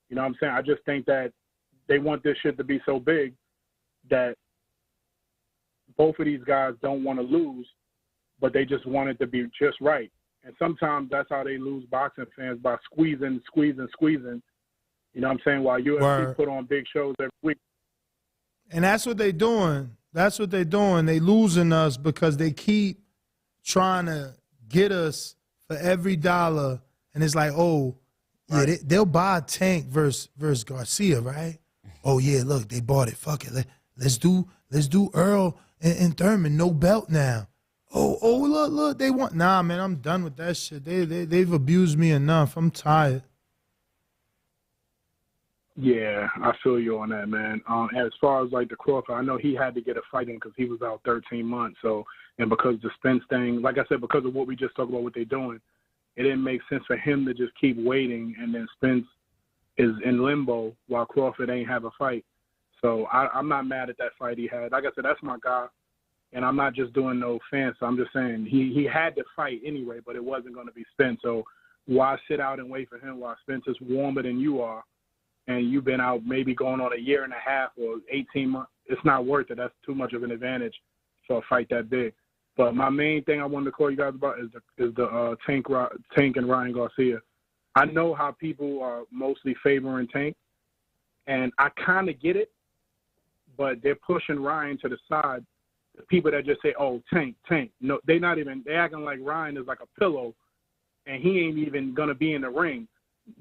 [SPEAKER 11] You know what I'm saying? I just think that they want this shit to be so big that both of these guys don't want to lose, but they just want it to be just right. And sometimes that's how they lose boxing fans, by squeezing. You know what I'm saying? While UFC put on big shows every week.
[SPEAKER 1] And that's what they're doing. They losing us because they keep trying to get us for every dollar. And it's like, oh, yeah, they'll buy a Tank versus Garcia, right? Oh, yeah, look, they bought it. Fuck it. Let's do Earl and Thurman, no belt now. Oh, look, they want. Nah, man, I'm done with that shit. They've abused me enough. I'm tired.
[SPEAKER 11] Yeah, I feel you on that, man. As far as like the Crawford, I know he had to get a fight in because he was out 13 months. So, and because the Spence thing, like I said, because of what we just talked about, what they're doing, it didn't make sense for him to just keep waiting, and then Spence is in limbo while Crawford ain't have a fight. So I'm not mad at that fight he had. Like I said, that's my guy. And I'm not just doing no fans. So I'm just saying he had to fight anyway, but it wasn't going to be Spence. So why sit out and wait for him while Spence is warmer than you are, and you've been out maybe going on a year and a half or 18 months? It's not worth it. That's too much of an advantage for a fight that big. But my main thing I wanted to call you guys about is the Tank and Ryan Garcia. I know how people are mostly favoring Tank, and I kind of get it, but they're pushing Ryan to the side. The people that just say, "Oh, Tank." No, they acting like Ryan is like a pillow, and he ain't even gonna be in the ring.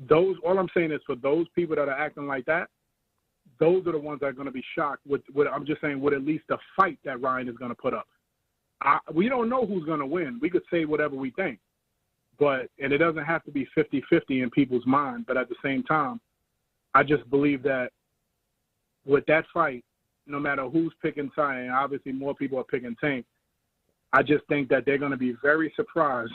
[SPEAKER 11] All I'm saying is for those people that are acting like that, those are the ones that are gonna be shocked with I'm just saying with at least the fight that Ryan is gonna put up. We don't know who's gonna win. We could say whatever we think, and it doesn't have to be 50-50 in people's mind. But at the same time, I just believe that with that fight, no matter who's picking side, and obviously more people are picking Tank, I just think that they're going to be very surprised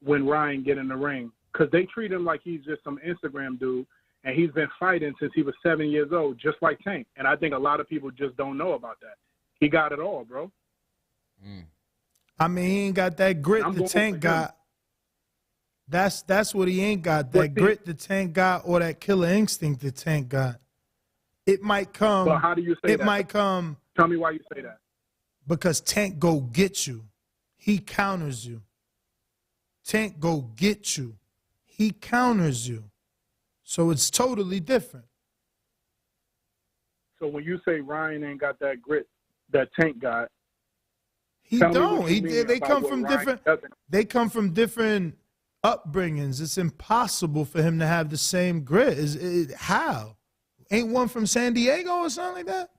[SPEAKER 11] when Ryan get in the ring, because they treat him like he's just some Instagram dude, and he's been fighting since he was 7 years old, just like Tank. And I think a lot of people just don't know about that. He got it all, bro.
[SPEAKER 1] I mean, he ain't got that grit the Tank got. That's what he ain't got. That grit the Tank got, or that killer instinct the Tank got. It might come.
[SPEAKER 11] But how do you say that?
[SPEAKER 1] It might come.
[SPEAKER 11] Tell me why you say that.
[SPEAKER 1] Because Tank go get you. He counters you. Tank go get you. He counters you. So it's totally different.
[SPEAKER 11] So when you say Ryan ain't got that grit that Tank got,
[SPEAKER 1] he don't. They come from different. They come from different upbringings. It's impossible for him to have the same grit. How? Ain't one from San Diego or something like that?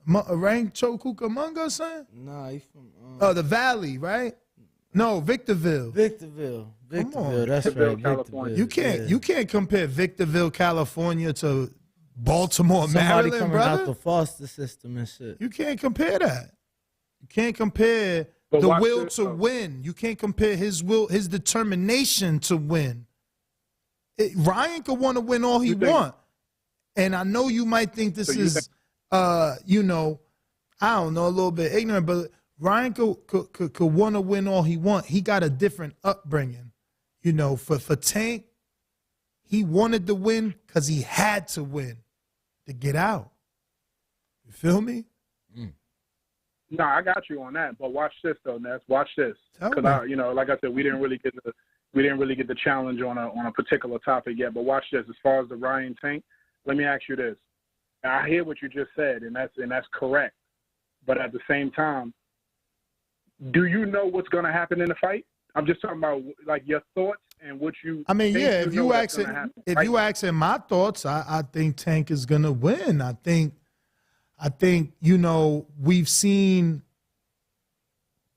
[SPEAKER 1] Rancho Cucamonga or something?
[SPEAKER 2] Nah, he from
[SPEAKER 1] the Valley, right? No, Victorville.
[SPEAKER 2] Victorville. That's
[SPEAKER 11] Victorville,
[SPEAKER 2] right.
[SPEAKER 11] California.
[SPEAKER 2] Victorville.
[SPEAKER 1] You can't compare Victorville, California to Baltimore,
[SPEAKER 2] Somebody
[SPEAKER 1] Maryland,
[SPEAKER 2] coming
[SPEAKER 1] brother.
[SPEAKER 2] out the foster system and shit.
[SPEAKER 1] You can't compare that. You can't compare
[SPEAKER 11] But
[SPEAKER 1] the
[SPEAKER 11] watch
[SPEAKER 1] will
[SPEAKER 11] this,
[SPEAKER 1] to
[SPEAKER 11] though.
[SPEAKER 1] win. You can't compare his will, his determination to win. Ryan could want to win all he want. And I know you might think this is, I don't know, a little bit ignorant, but Ryan could want to win all he want. He got a different upbringing. For Tank, he wanted to win because he had to win to get out. You feel me?
[SPEAKER 11] No, I got you on that. But watch this though, Ness. Watch this, because like I said, we didn't really get the challenge on a particular topic yet. But watch this. As far as the Ryan Tank, let me ask you this. I hear what you just said, and that's correct. But at the same time, do you know what's going to happen in the fight? I'm just talking about like your thoughts and what you.
[SPEAKER 1] I mean,
[SPEAKER 11] think
[SPEAKER 1] yeah.
[SPEAKER 11] you
[SPEAKER 1] If
[SPEAKER 11] know
[SPEAKER 1] you
[SPEAKER 11] that's
[SPEAKER 1] asking,
[SPEAKER 11] gonna happen,
[SPEAKER 1] if
[SPEAKER 11] right?
[SPEAKER 1] you asking my thoughts, I think Tank is gonna win. I think we've seen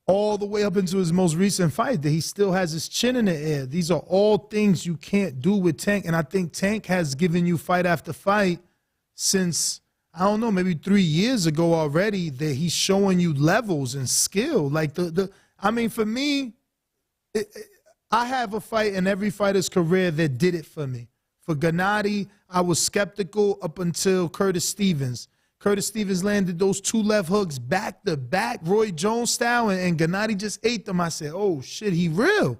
[SPEAKER 1] all the way up into his most recent fight that he still has his chin in the air. These are all things you can't do with Tank, and I think Tank has given you fight after fight since, I don't know, maybe 3 years ago already, that he's showing you levels and skill. Like for me, I have a fight in every fighter's career that did it for me. For Gennady, I was skeptical up until Curtis Stevens. Curtis Stevens landed those 2 left hooks back to back, Roy Jones style, and Gennady just ate them. I said, oh, shit, he real.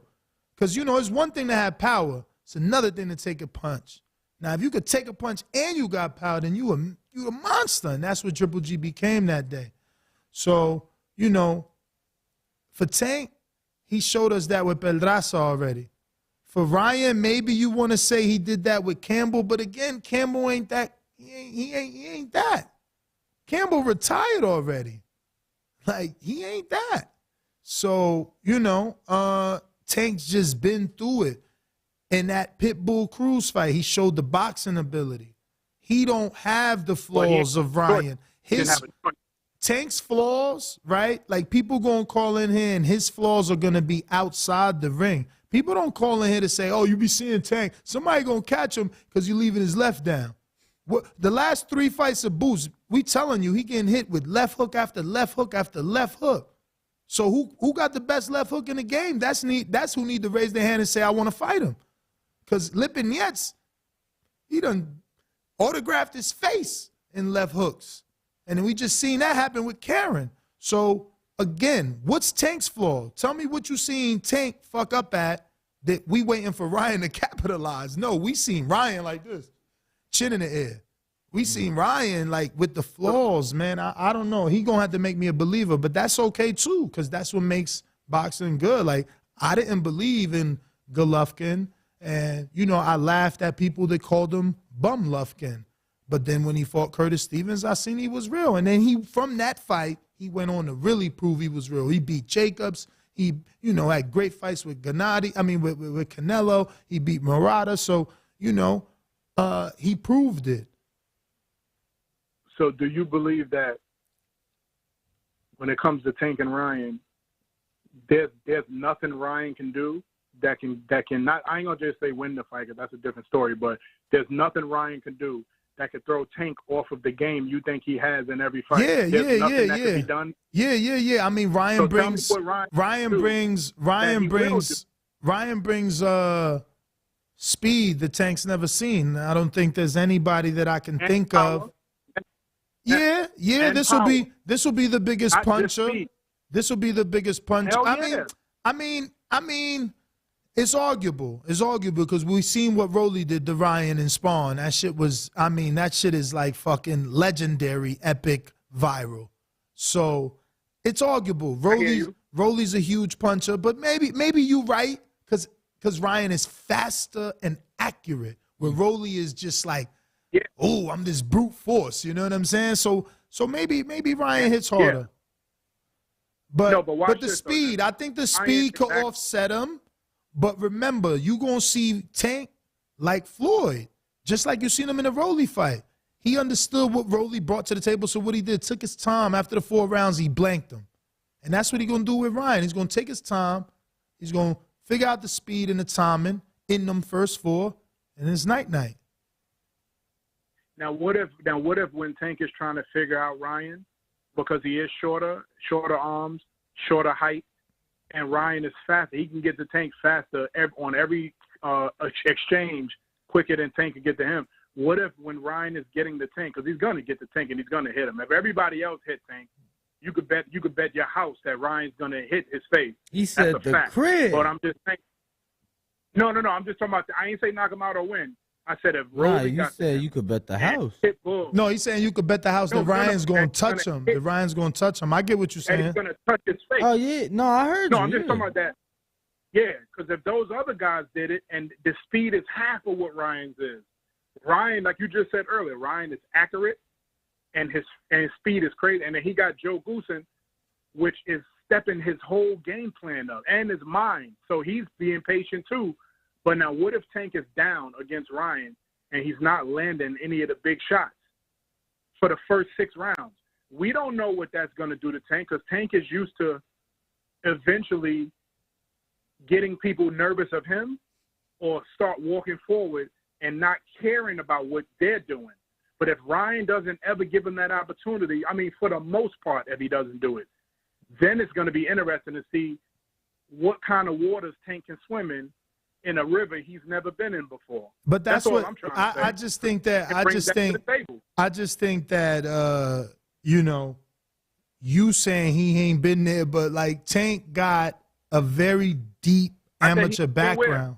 [SPEAKER 1] Because, it's one thing to have power. It's another thing to take a punch. Now, if you could take a punch and you got power, then you a monster, and that's what Triple G became that day. So, for Tank, he showed us that with Pedraza already. For Ryan, maybe you want to say he did that with Campbell, but again, Campbell ain't that. He ain't that. Campbell retired already. Like, he ain't that. So, Tank's just been through it. In that Pitbull Cruz fight, he showed the boxing ability. He don't have the flaws of Ryan. Tank's flaws, right? Like, people going to call in here and his flaws are going to be outside the ring. People don't call in here to say, oh, you be seeing Tank. Somebody going to catch him because you're leaving his left down. The last 3 fights of Boots, we telling you, he getting hit with left hook after left hook after left hook. So who got the best left hook in the game? That's who need to raise their hand and say, I want to fight him. Because Lipinets, he done autographed his face and left hooks. And we just seen that happen with Karen. So, again, what's Tank's flaw? Tell me what you seen Tank fuck up at that we waiting for Ryan to capitalize. No, we seen Ryan like this, chin in the air. We seen Ryan like with the flaws, man. I don't know. He going to have to make me a believer, but that's okay too, because that's what makes boxing good. Like, I didn't believe in Golovkin, and, you know, I laughed at people that called him Bum Lufkin. But then when he fought Curtis Stevens, I seen he was real. And then from that fight, he went on to really prove he was real. He beat Jacobs. He, you know, had great fights with Gennady. I mean, with Canelo. He beat Murata. So, you know, he proved it.
[SPEAKER 11] So do you believe that when it comes to Tank and Ryan, there's nothing Ryan can do that can not, I ain't gonna just say win the fight, because that's a different story, but there's nothing Ryan can do that could throw Tank off of the game you think he has in every fight?
[SPEAKER 1] Yeah.
[SPEAKER 11] That could be done?
[SPEAKER 1] Yeah. I mean, Ryan brings speed that Tank's never seen. I don't think there's anybody that I can think of. Yeah. This will be the biggest puncher. This will be the biggest puncher. I mean, it's arguable. It's arguable because we've seen what Rolly did to Ryan and Spawn. That shit is like fucking legendary, epic, viral. So it's arguable. Rolly's a huge puncher, but maybe you're right because Ryan is faster and accurate, where Rolly is just like, oh, I'm this brute force. You know what I'm saying? So maybe Ryan hits harder. But the speed, I think the speed could offset him. But remember, you going to see Tank like Floyd, just like you seen him in the Rolly fight. He understood what Rolly brought to the table, so what he did, took his time. After the 4 rounds, he blanked him. And that's what he's going to do with Ryan. He's going to take his time. He's going to figure out the speed and the timing in them first 4, and it's night-night.
[SPEAKER 11] Now what if when Tank is trying to figure out Ryan, because he is shorter arms, shorter height, and Ryan is faster, he can get to Tank faster on every exchange quicker than Tank can get to him. What if when Ryan is getting the Tank, because he's going to get the Tank and he's going to hit him. If everybody else hit Tank, you could bet your house that Ryan's going to hit his face.
[SPEAKER 2] He said
[SPEAKER 11] That's a
[SPEAKER 2] the
[SPEAKER 11] fact.
[SPEAKER 2] crib.
[SPEAKER 11] But I'm just saying. No. I'm just talking about. I ain't say knock him out or win. I said if Rolly
[SPEAKER 2] you said you could bet the house.
[SPEAKER 1] No, he's saying you could bet the house that Ryan's going to touch him. That Ryan's going to touch him. I get what you're saying.
[SPEAKER 11] And he's going to touch his face.
[SPEAKER 2] Oh, yeah. No, I heard you.
[SPEAKER 11] No, I'm just talking about that. Yeah, because if those other guys did it, and the speed is half of what Ryan's is. Ryan, like you just said earlier, Ryan is accurate, and his speed is crazy. And then he got Joe Goosen, which is stepping his whole game plan up and his mind. So he's being patient too. But now what if Tank is down against Ryan and he's not landing any of the big shots for the first 6 rounds? We don't know what that's going to do to Tank, because Tank is used to eventually getting people nervous of him or start walking forward and not caring about what they're doing. But if Ryan doesn't ever give him that opportunity, I mean, for the most part, if he doesn't do it, then it's going to be interesting to see what kind of waters Tank can swim in a river he's never been in before.
[SPEAKER 1] But that's
[SPEAKER 11] all
[SPEAKER 1] what
[SPEAKER 11] I'm trying to say.
[SPEAKER 1] I just think that you know, you saying he ain't been there, but like Tank got a very deep amateur background.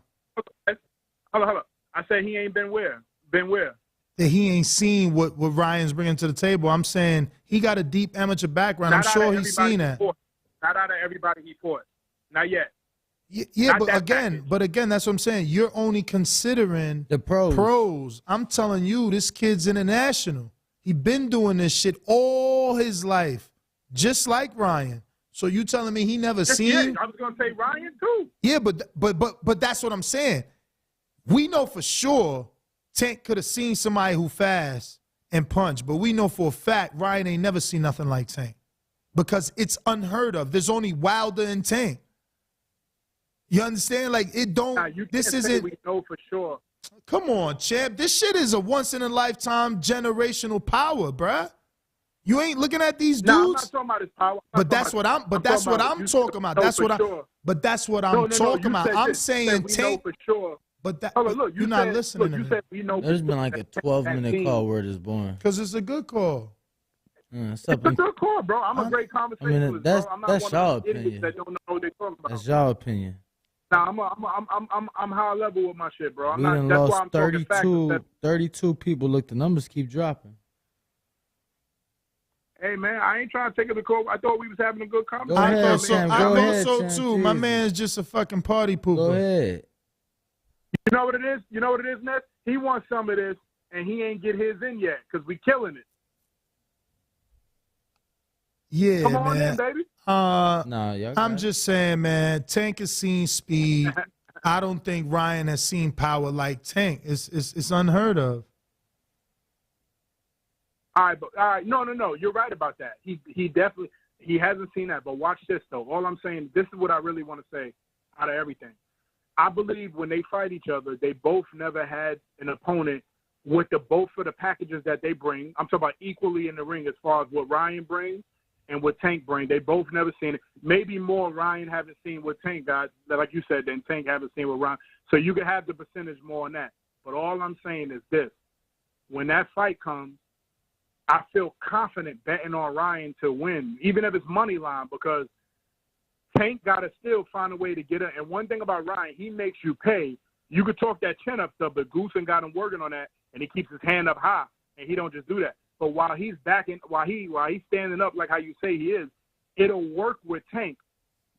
[SPEAKER 11] Hold on. I said he ain't been where? Been where?
[SPEAKER 1] That he ain't seen what Ryan's bringing to the table. I'm saying he got a deep amateur background. I'm sure he's seen that.
[SPEAKER 11] Not out of everybody he fought. Not yet.
[SPEAKER 1] Yeah, but again, that's what I'm saying. You're only considering
[SPEAKER 2] the pros.
[SPEAKER 1] I'm telling you, this kid's international. He been doing this shit all his life, just like Ryan. So you telling me he never seen?
[SPEAKER 11] I was gonna say Ryan too.
[SPEAKER 1] Yeah, but that's what I'm saying. We know for sure Tank could have seen somebody who fast and punch, but we know for a fact Ryan ain't never seen nothing like Tank, because it's unheard of. There's only Wilder and Tank. You understand? Like, it don't.
[SPEAKER 11] Nah, this isn't. We know for sure.
[SPEAKER 1] Come on, champ. This shit is a once in a lifetime generational power, bruh. You ain't looking at these dudes.
[SPEAKER 11] Nah, I'm not talking about his power.
[SPEAKER 1] But that's what I'm talking about. That's what I'm talking about. I'm saying
[SPEAKER 11] we
[SPEAKER 1] Tank.
[SPEAKER 11] know for sure
[SPEAKER 1] But that
[SPEAKER 11] Look,
[SPEAKER 1] you're not listening.
[SPEAKER 11] Look, you said you know.
[SPEAKER 2] There's been like a 12-minute call where it is born.
[SPEAKER 1] Because it's a good call.
[SPEAKER 11] It's a good call, bro. I'm a great conversationalist,
[SPEAKER 2] that's
[SPEAKER 11] bro. I'm not
[SPEAKER 2] that's
[SPEAKER 11] one
[SPEAKER 2] y'all
[SPEAKER 11] of those idiots
[SPEAKER 2] opinion.
[SPEAKER 11] that don't know what they're talking about.
[SPEAKER 2] That's y'all opinion.
[SPEAKER 11] Nah, I'm high level with my shit, bro.
[SPEAKER 2] We done
[SPEAKER 11] That's why
[SPEAKER 2] lost
[SPEAKER 11] I'm talking facts.
[SPEAKER 2] 32 people. Look, the numbers keep dropping.
[SPEAKER 11] Hey man, I ain't trying to take it to court. I thought we was having a good conversation.
[SPEAKER 1] I thought so
[SPEAKER 2] Sam,
[SPEAKER 1] too. My man's just a fucking party pooper.
[SPEAKER 2] Go ahead.
[SPEAKER 11] You know what it is? You know what it is, Ness? He wants some of this, and he ain't get his in yet because we killing it.
[SPEAKER 1] Yeah,
[SPEAKER 11] Come on
[SPEAKER 1] man.
[SPEAKER 11] in, baby.
[SPEAKER 1] I'm just saying, man. Tank has seen speed. I don't think Ryan has seen power like Tank. It's unheard of.
[SPEAKER 11] All right, no. You're right about that. He definitely hasn't seen that. But watch this though. All I'm saying, this is what I really want to say out of everything. I believe when they fight each other, they both never had an opponent with both of the packages that they bring. I'm talking about equally in the ring as far as what Ryan brings and what Tank brings. They both never seen it. Maybe more Ryan haven't seen what Tank got, like you said, than Tank haven't seen what Ryan. So you can have the percentage more on that. But all I'm saying is this. When that fight comes, I feel confident betting on Ryan to win, even if it's money line, because Tank got to still find a way to get it. And one thing about Ryan, he makes you pay. You could talk that chin up stuff, but Goosen got him working on that, and he keeps his hand up high, and he don't just do that. But while he's he's standing up like how you say he is, it'll work with Tank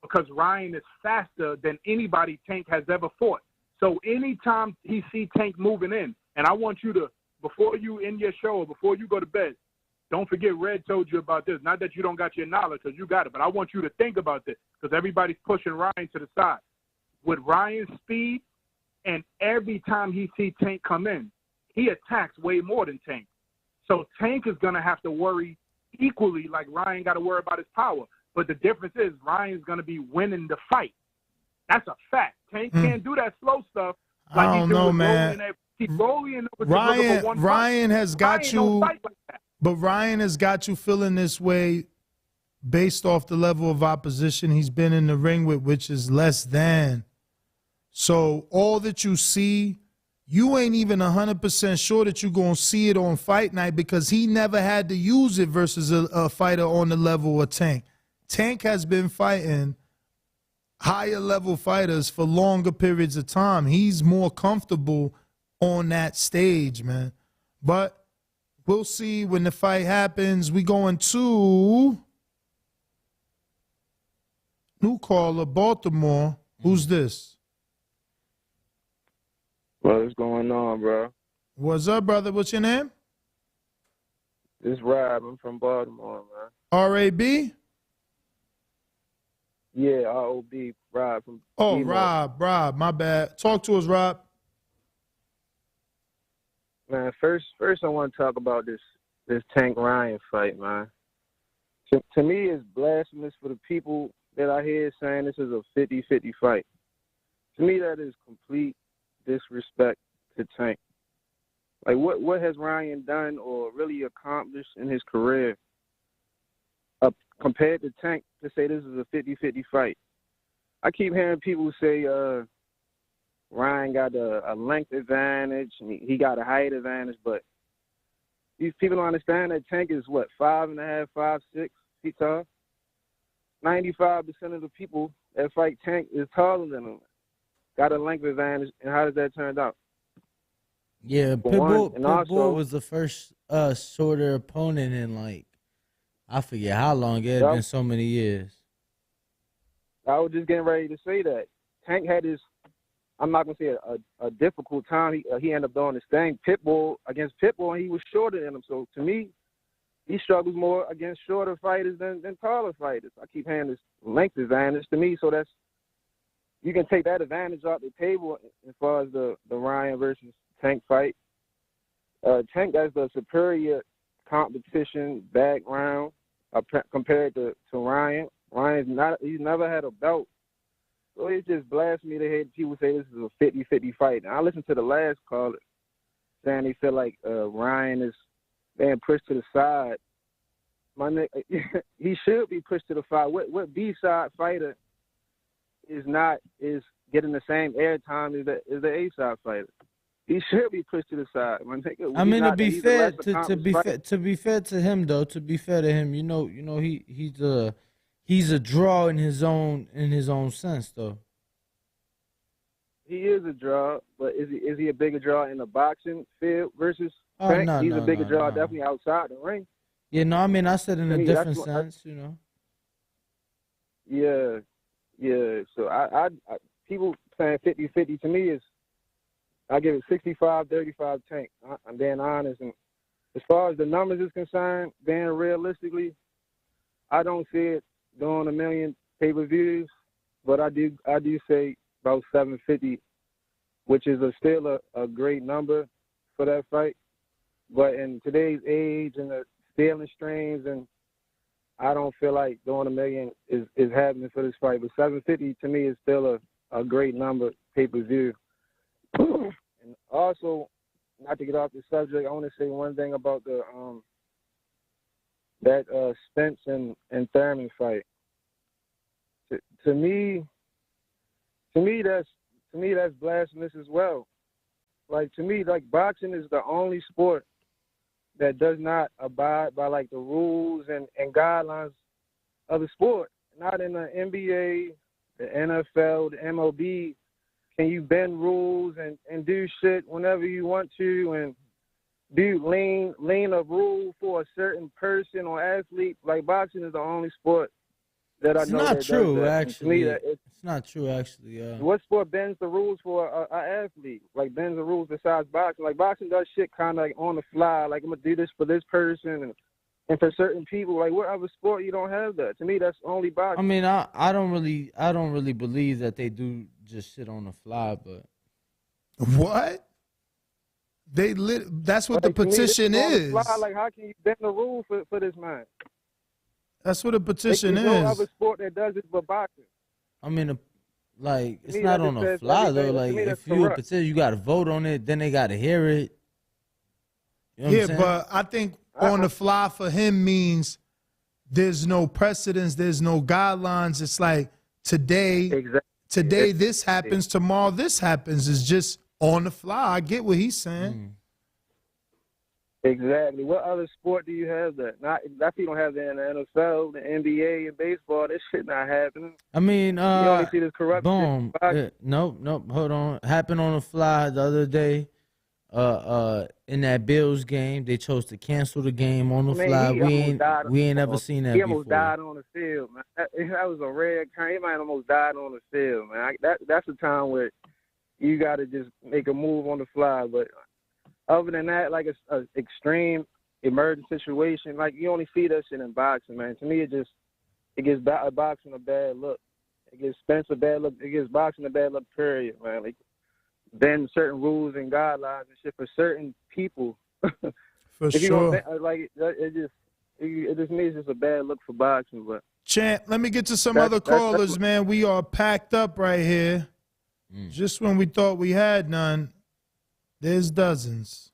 [SPEAKER 11] because Ryan is faster than anybody Tank has ever fought. So anytime he see Tank moving in, and I want you to, before you end your show or before you go to bed, don't forget Red told you about this. Not that you don't got your knowledge because you got it, but I want you to think about this because everybody's pushing Ryan to the side. With Ryan's speed, and every time he sees Tank come in, he attacks way more than Tank. So Tank is going to have to worry equally like Ryan got to worry about his power. But the difference is Ryan's going to be winning the fight. That's a fact. Tank can't do that slow stuff like
[SPEAKER 1] I don't know, man. Ryan has got you, but Ryan has got you feeling this way based off the level of opposition he's been in the ring with, which is less than. So all that you see, you ain't even 100% sure that you're going to see it on fight night because he never had to use it versus a fighter on the level of Tank. Tank has been fighting higher level fighters for longer periods of time. He's more comfortable on that stage, man. But we'll see when the fight happens. We going to new caller, Baltimore. Who's this?
[SPEAKER 12] What's going on, bro?
[SPEAKER 1] What's up, brother? What's your name?
[SPEAKER 12] This is Rob. I'm from Baltimore, man.
[SPEAKER 1] R-A-B?
[SPEAKER 12] Yeah, R-O-B, Rob from
[SPEAKER 1] Baltimore. Rob, my bad. Talk to us, Rob.
[SPEAKER 12] Man, first I want to talk about this Tank Ryan fight, man. To me, it's blasphemous for the people that I hear saying this is a 50-50 fight. To me, that is complete disrespect to Tank. Like, what has Ryan done or really accomplished in his career compared to Tank to say this is a 50-50 fight? I keep hearing people say Ryan got a length advantage, and he got a height advantage, but these people don't understand that Tank is, 5'5", 5'6" feet tall? 95% of the people that fight Tank is taller than him. Got a length advantage, and how does that turn out?
[SPEAKER 2] Yeah, Pitbull was the first shorter opponent in, I forget how long. It had been so many years.
[SPEAKER 12] I was just getting ready to say that. Tank had his, I'm not going to say a difficult time. He ended up doing his thing. Against Pitbull, and he was shorter than him. So, to me, he struggles more against shorter fighters than taller fighters. I keep hearing this length advantage to me, so you can take that advantage off the table as far as the Ryan versus Tank fight. Tank has the superior competition background compared to Ryan. He's never had a belt. So it's just blasphemy to hear people say this is a 50-50 fight. And I listened to the last caller saying they feel like Ryan is being pushed to the side. He should be pushed to the side. What B-side fighter is getting the same airtime as the ASAP fighter. He should be pushed to the side.
[SPEAKER 2] I mean, to be fair, to be fair to him though, he's a draw in his own sense though.
[SPEAKER 12] He is a draw, but is he a bigger draw in the boxing field versus
[SPEAKER 2] Oh,
[SPEAKER 12] Tank?
[SPEAKER 2] no,
[SPEAKER 12] He's
[SPEAKER 2] no,
[SPEAKER 12] a bigger
[SPEAKER 2] no,
[SPEAKER 12] draw
[SPEAKER 2] no.
[SPEAKER 12] definitely outside the ring.
[SPEAKER 2] Yeah, no, I mean I said in
[SPEAKER 12] To
[SPEAKER 2] a
[SPEAKER 12] me,
[SPEAKER 2] different
[SPEAKER 12] that's
[SPEAKER 2] sense, you know.
[SPEAKER 12] Yeah, yeah. So I people saying 50-50 to me is I give it 65-35 Tank. I'm being honest, and as far as the numbers is concerned, being realistically, I don't see it doing 1 million pay-per-views, but I do say about 750, which is still a great number for that fight. But in today's age and the stealing streams, and I don't feel like doing 1 million is happening for this fight. But 750 to me is still a great number pay-per-view. And also, not to get off the subject, I want to say one thing about the that Spence and Thurman fight. To me that's blasphemous as well. Like, to me, like, boxing is the only sport that does not abide by like the rules and guidelines of the sport. Not in the NBA, the NFL, the MLB. Can you bend rules and do shit whenever you want to and do lean a rule for a certain person or athlete? Like, boxing is the only sport that I know that does that. To me,
[SPEAKER 2] it's not true, actually.
[SPEAKER 12] What sport bends the rules for a athlete? Like, bends the rules besides boxing? Like, boxing does shit kind of like on the fly. Like, I'm gonna do this for this person and for certain people. Like, what other sport you don't have that? To me, that's only boxing.
[SPEAKER 2] I mean, I don't really believe that they do just shit on the fly, but
[SPEAKER 1] what? That's what
[SPEAKER 12] like,
[SPEAKER 1] the petition is.
[SPEAKER 12] Fly, like, how can you bend the rule for this man?
[SPEAKER 1] That's what a petition is.
[SPEAKER 12] There's no other sport that does it but boxing.
[SPEAKER 2] I mean, like, it's not on the fly though. Like, if you a petition, you got to vote on it. Then they got to hear it. You know what I'm saying?
[SPEAKER 1] But I think on the fly for him means there's no precedence, there's no guidelines. It's like today this happens, tomorrow this happens. It's just on the fly. I get what he's saying.
[SPEAKER 12] Exactly. What other sport do you have that? Not that you don't have that in the NFL, the NBA, and baseball. This shit not happening.
[SPEAKER 2] I mean,
[SPEAKER 12] you only see this corruption.
[SPEAKER 2] Boom. Nope. Hold on. Happened on the fly the other day. In that Bills game, they chose to cancel the game on the fly. We ain't ever seen that before.
[SPEAKER 12] He almost died on the field, man. That was a rare kind. He might almost died on the field, man. That's a time where you got to just make a move on the fly. But other than that, like a extreme emergent situation, like you only see that shit in boxing, man. To me, it gives boxing a bad look. It gives Spence a bad look. It gives boxing a bad look, period, man. Like, bend certain rules and guidelines and shit for certain people.
[SPEAKER 1] For sure.
[SPEAKER 12] It just means it's a bad look for boxing. But
[SPEAKER 1] Champ, let me get to some other callers, man. We are packed up right here. Just when we thought we had none, there's dozens.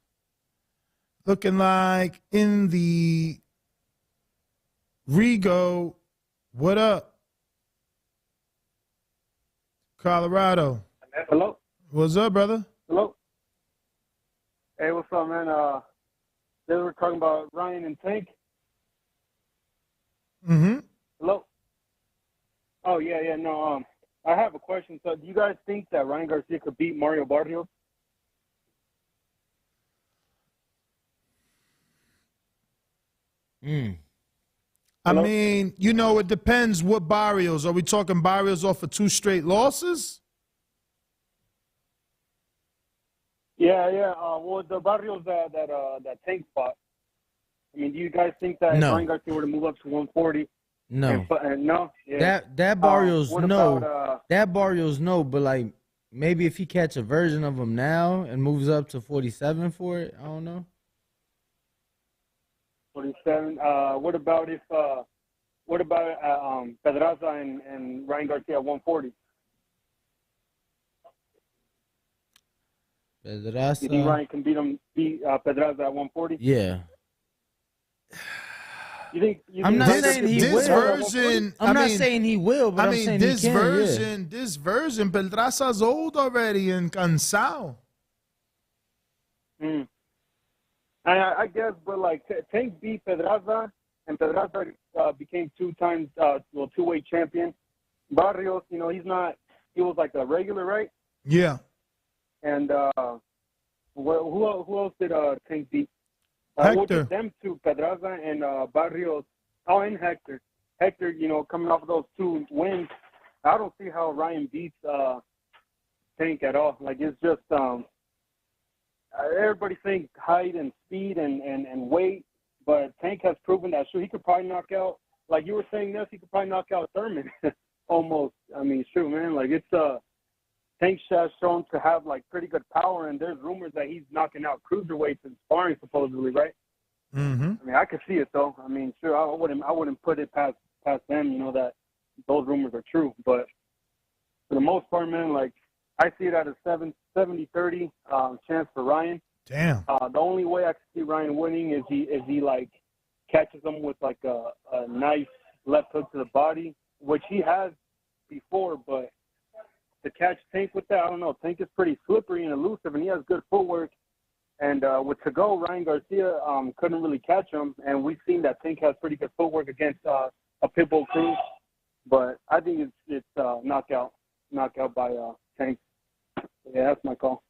[SPEAKER 1] Looking like in the Rigo, what up? Colorado.
[SPEAKER 13] Hello.
[SPEAKER 1] What's up, brother?
[SPEAKER 13] Hello. Hey, what's up, man? They were talking about Ryan and Tank.
[SPEAKER 1] Mm-hmm.
[SPEAKER 13] Hello. Oh yeah. No, I have a question. So, do you guys think that Ryan Garcia could beat Mario Barrios?
[SPEAKER 1] I mean, it depends what Barrios. Are we talking Barrios off of 2 straight losses?
[SPEAKER 13] Yeah. Well, the Barrios that Tank fought. I mean, do you guys think that Ryan Garcia were to move up to 140?
[SPEAKER 2] No.
[SPEAKER 13] No. Yeah.
[SPEAKER 2] That Barrios that Barrios no, but like maybe if he catch a version of him now and moves up to 47 for it, I don't know.
[SPEAKER 13] 47. What about Pedraza and Ryan Garcia at 140?
[SPEAKER 2] Pedraza.
[SPEAKER 13] You think Ryan can beat Pedraza at 140?
[SPEAKER 2] Yeah. I'm not
[SPEAKER 1] this,
[SPEAKER 2] saying he
[SPEAKER 1] this
[SPEAKER 2] will.
[SPEAKER 1] version.
[SPEAKER 2] I'm not saying he will, but I'm saying
[SPEAKER 1] this
[SPEAKER 2] he can.
[SPEAKER 1] version. This version. Pedraza's old already and cansado.
[SPEAKER 13] I guess, but like Tank beat Pedraza, and Pedraza became two-way champion. Barrios, he was like a regular, right?
[SPEAKER 1] Yeah.
[SPEAKER 13] And who else did Tank beat?
[SPEAKER 1] Hector.
[SPEAKER 13] Them two, Pedraza and Barrios. Oh, and Hector. Hector, coming off of those 2 wins, I don't see how Ryan beats Tank at all. Like, it's just everybody thinks height and speed and weight, but Tank has proven that he could probably knock out, like you were saying this, he could probably knock out Thurman almost. I mean, shoot, man. Like, it's Tank has shown to have like pretty good power, and there's rumors that he's knocking out cruiserweights in sparring supposedly, right?
[SPEAKER 1] Mm-hmm.
[SPEAKER 13] I mean, I could see it though. I mean, sure, I wouldn't put it past them, that those rumors are true. But for the most part, man, like I see it at a 70-30 chance for Ryan.
[SPEAKER 1] Damn.
[SPEAKER 13] The only way I could see Ryan winning is he like catches him with like a nice left hook to the body, which he has before, but to catch Tank with that, I don't know. Tank is pretty slippery and elusive, and he has good footwork. And with to-go, Ryan Garcia couldn't really catch him, and we've seen that Tank has pretty good footwork against a Pitbull Cruz. But I think it's knockout by Tank. Yeah, that's my call.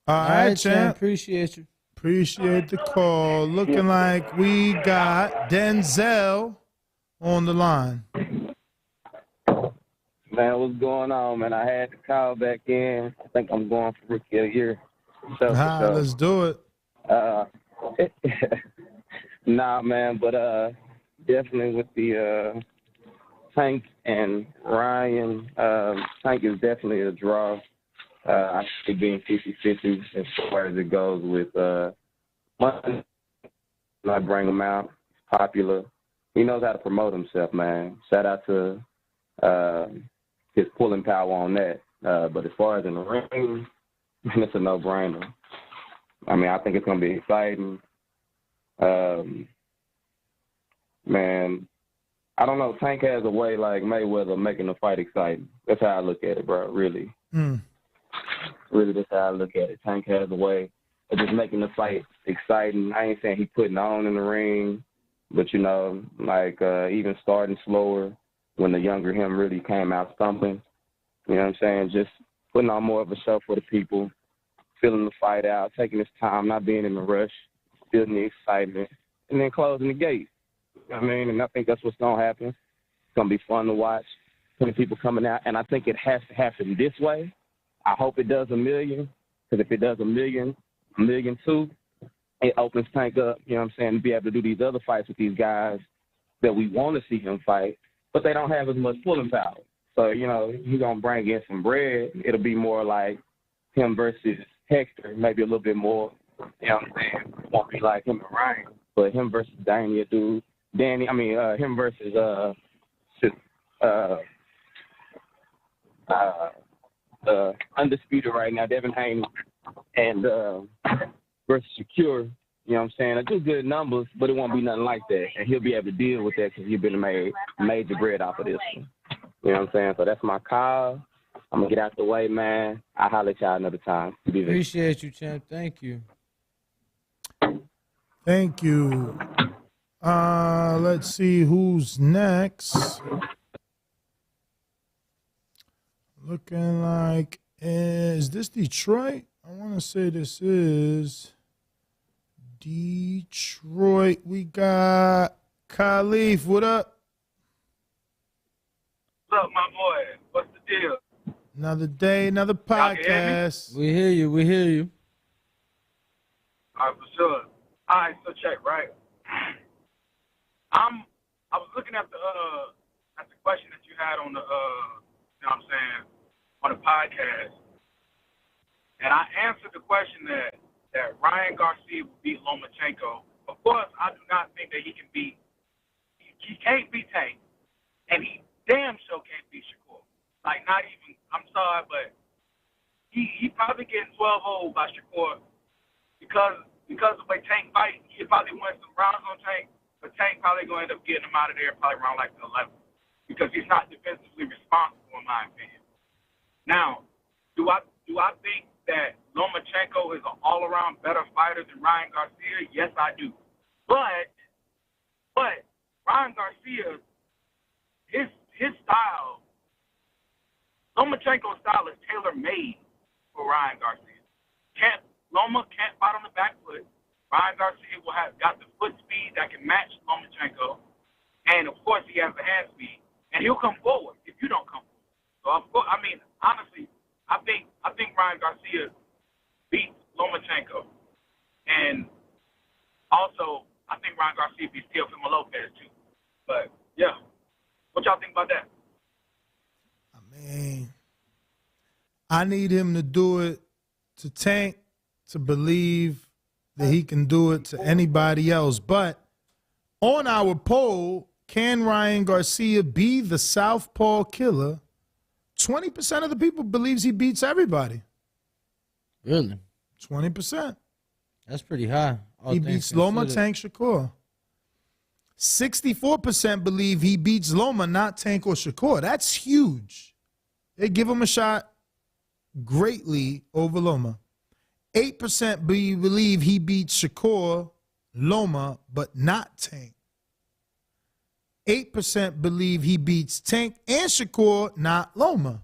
[SPEAKER 1] All right, champ.
[SPEAKER 2] Appreciate you.
[SPEAKER 1] Appreciate the call. Looking like we got Denzel on the line.
[SPEAKER 14] Man, what's going on, man? I had to call back in. I think I'm going for Rookie of the Year. So,
[SPEAKER 1] let's do it.
[SPEAKER 14] Nah, man, but definitely with the Tank and Ryan, Tank is definitely a draw. I see it being 50-50 as far as it goes with money. I bring him out. He's popular. He knows how to promote himself, man. Shout out to his pulling power on that. But as far as in the ring, it's a no-brainer. I mean, I think it's going to be exciting. Man, I don't know. Tank has a way like Mayweather making the fight exciting. That's how I look at it, bro, really. Really, that's how I look at it. Tank has a way of just making the fight exciting. I ain't saying he putting on in the ring, but, like even starting slower when the younger him really came out thumping. You know what I'm saying? Just putting on more of a show for the people, filling the fight out, taking his time, not being in a rush, building the excitement, and then closing the gate. You know what I mean? And I think that's what's going to happen. It's going to be fun to watch, plenty of people coming out, and I think it has to happen this way. I hope it does 1 million, because if it does 1 million, 1.2 million, it opens Tank up, you know what I'm saying, to be able to do these other fights with these guys that we want to see him fight, but they don't have as much pulling power. So, he's going to bring in some bread. It'll be more like him versus Hector, maybe a little bit more, you know what I'm saying? It won't be like him and Ryan, but him versus him versus undisputed right now, Devin Haney, and versus Secure, you know what I'm saying? I do good numbers, but it won't be nothing like that. And he'll be able to deal with that because he's been made major bread off of this one. You know what I'm saying? So that's my call. I'm going to get out the way, man. I'll holler at y'all another time.
[SPEAKER 2] Appreciate you, champ. Thank you.
[SPEAKER 1] Thank you. Let's see who's next. Looking like, is this Detroit? I want to say this is Detroit. We got Khalif. What up?
[SPEAKER 15] What's up, my boy? What's the deal?
[SPEAKER 1] Another day, another podcast.
[SPEAKER 2] We hear you. We hear you.
[SPEAKER 15] All right, for sure. All right, so check, right? I was looking at the question that you had on the you know what I'm saying, on the podcast, and I answered the question that Ryan Garcia will beat Lomachenko. Of course, I do not think that he can beat. He can't beat Tank, and he damn sure can't beat Shakur. Like, not even. I'm sorry, but he probably getting 12-0 by Shakur because of the way Tank fight. He probably won some rounds on Tank, but but Tank probably going to end up getting him out of there probably around like the 11th because he's not defensively responsible in my opinion. Now, do I think that Lomachenko is an all-around better fighter than Ryan Garcia? Yes, I do. But Ryan Garcia, his style, Lomachenko's style is tailor-made for Ryan Garcia. Loma can't fight on the back foot. Ryan Garcia will have got the foot speed that can match Lomachenko, and of course he has the hand speed, and he'll come forward if you don't come forward. So of course, I mean, honestly, I think Ryan Garcia beats Lomachenko, and also I think Ryan Garcia beats Teofimo Lopez too. But yeah, what y'all think about that?
[SPEAKER 1] Man, I need him to do it to Tank to believe that he can do it to anybody else. But on our poll, can Ryan Garcia be the Southpaw killer? 20% of the people believes he beats everybody.
[SPEAKER 2] Really?
[SPEAKER 1] 20%.
[SPEAKER 2] That's pretty high.
[SPEAKER 1] He beats Loma, Tank, Shakur. 64% believe he beats Loma, not Tank or Shakur. That's huge. They give him a shot greatly over Loma. 8% believe he beats Shakur, Loma, but not Tank. 8% believe he beats Tank and Shakur, not Loma.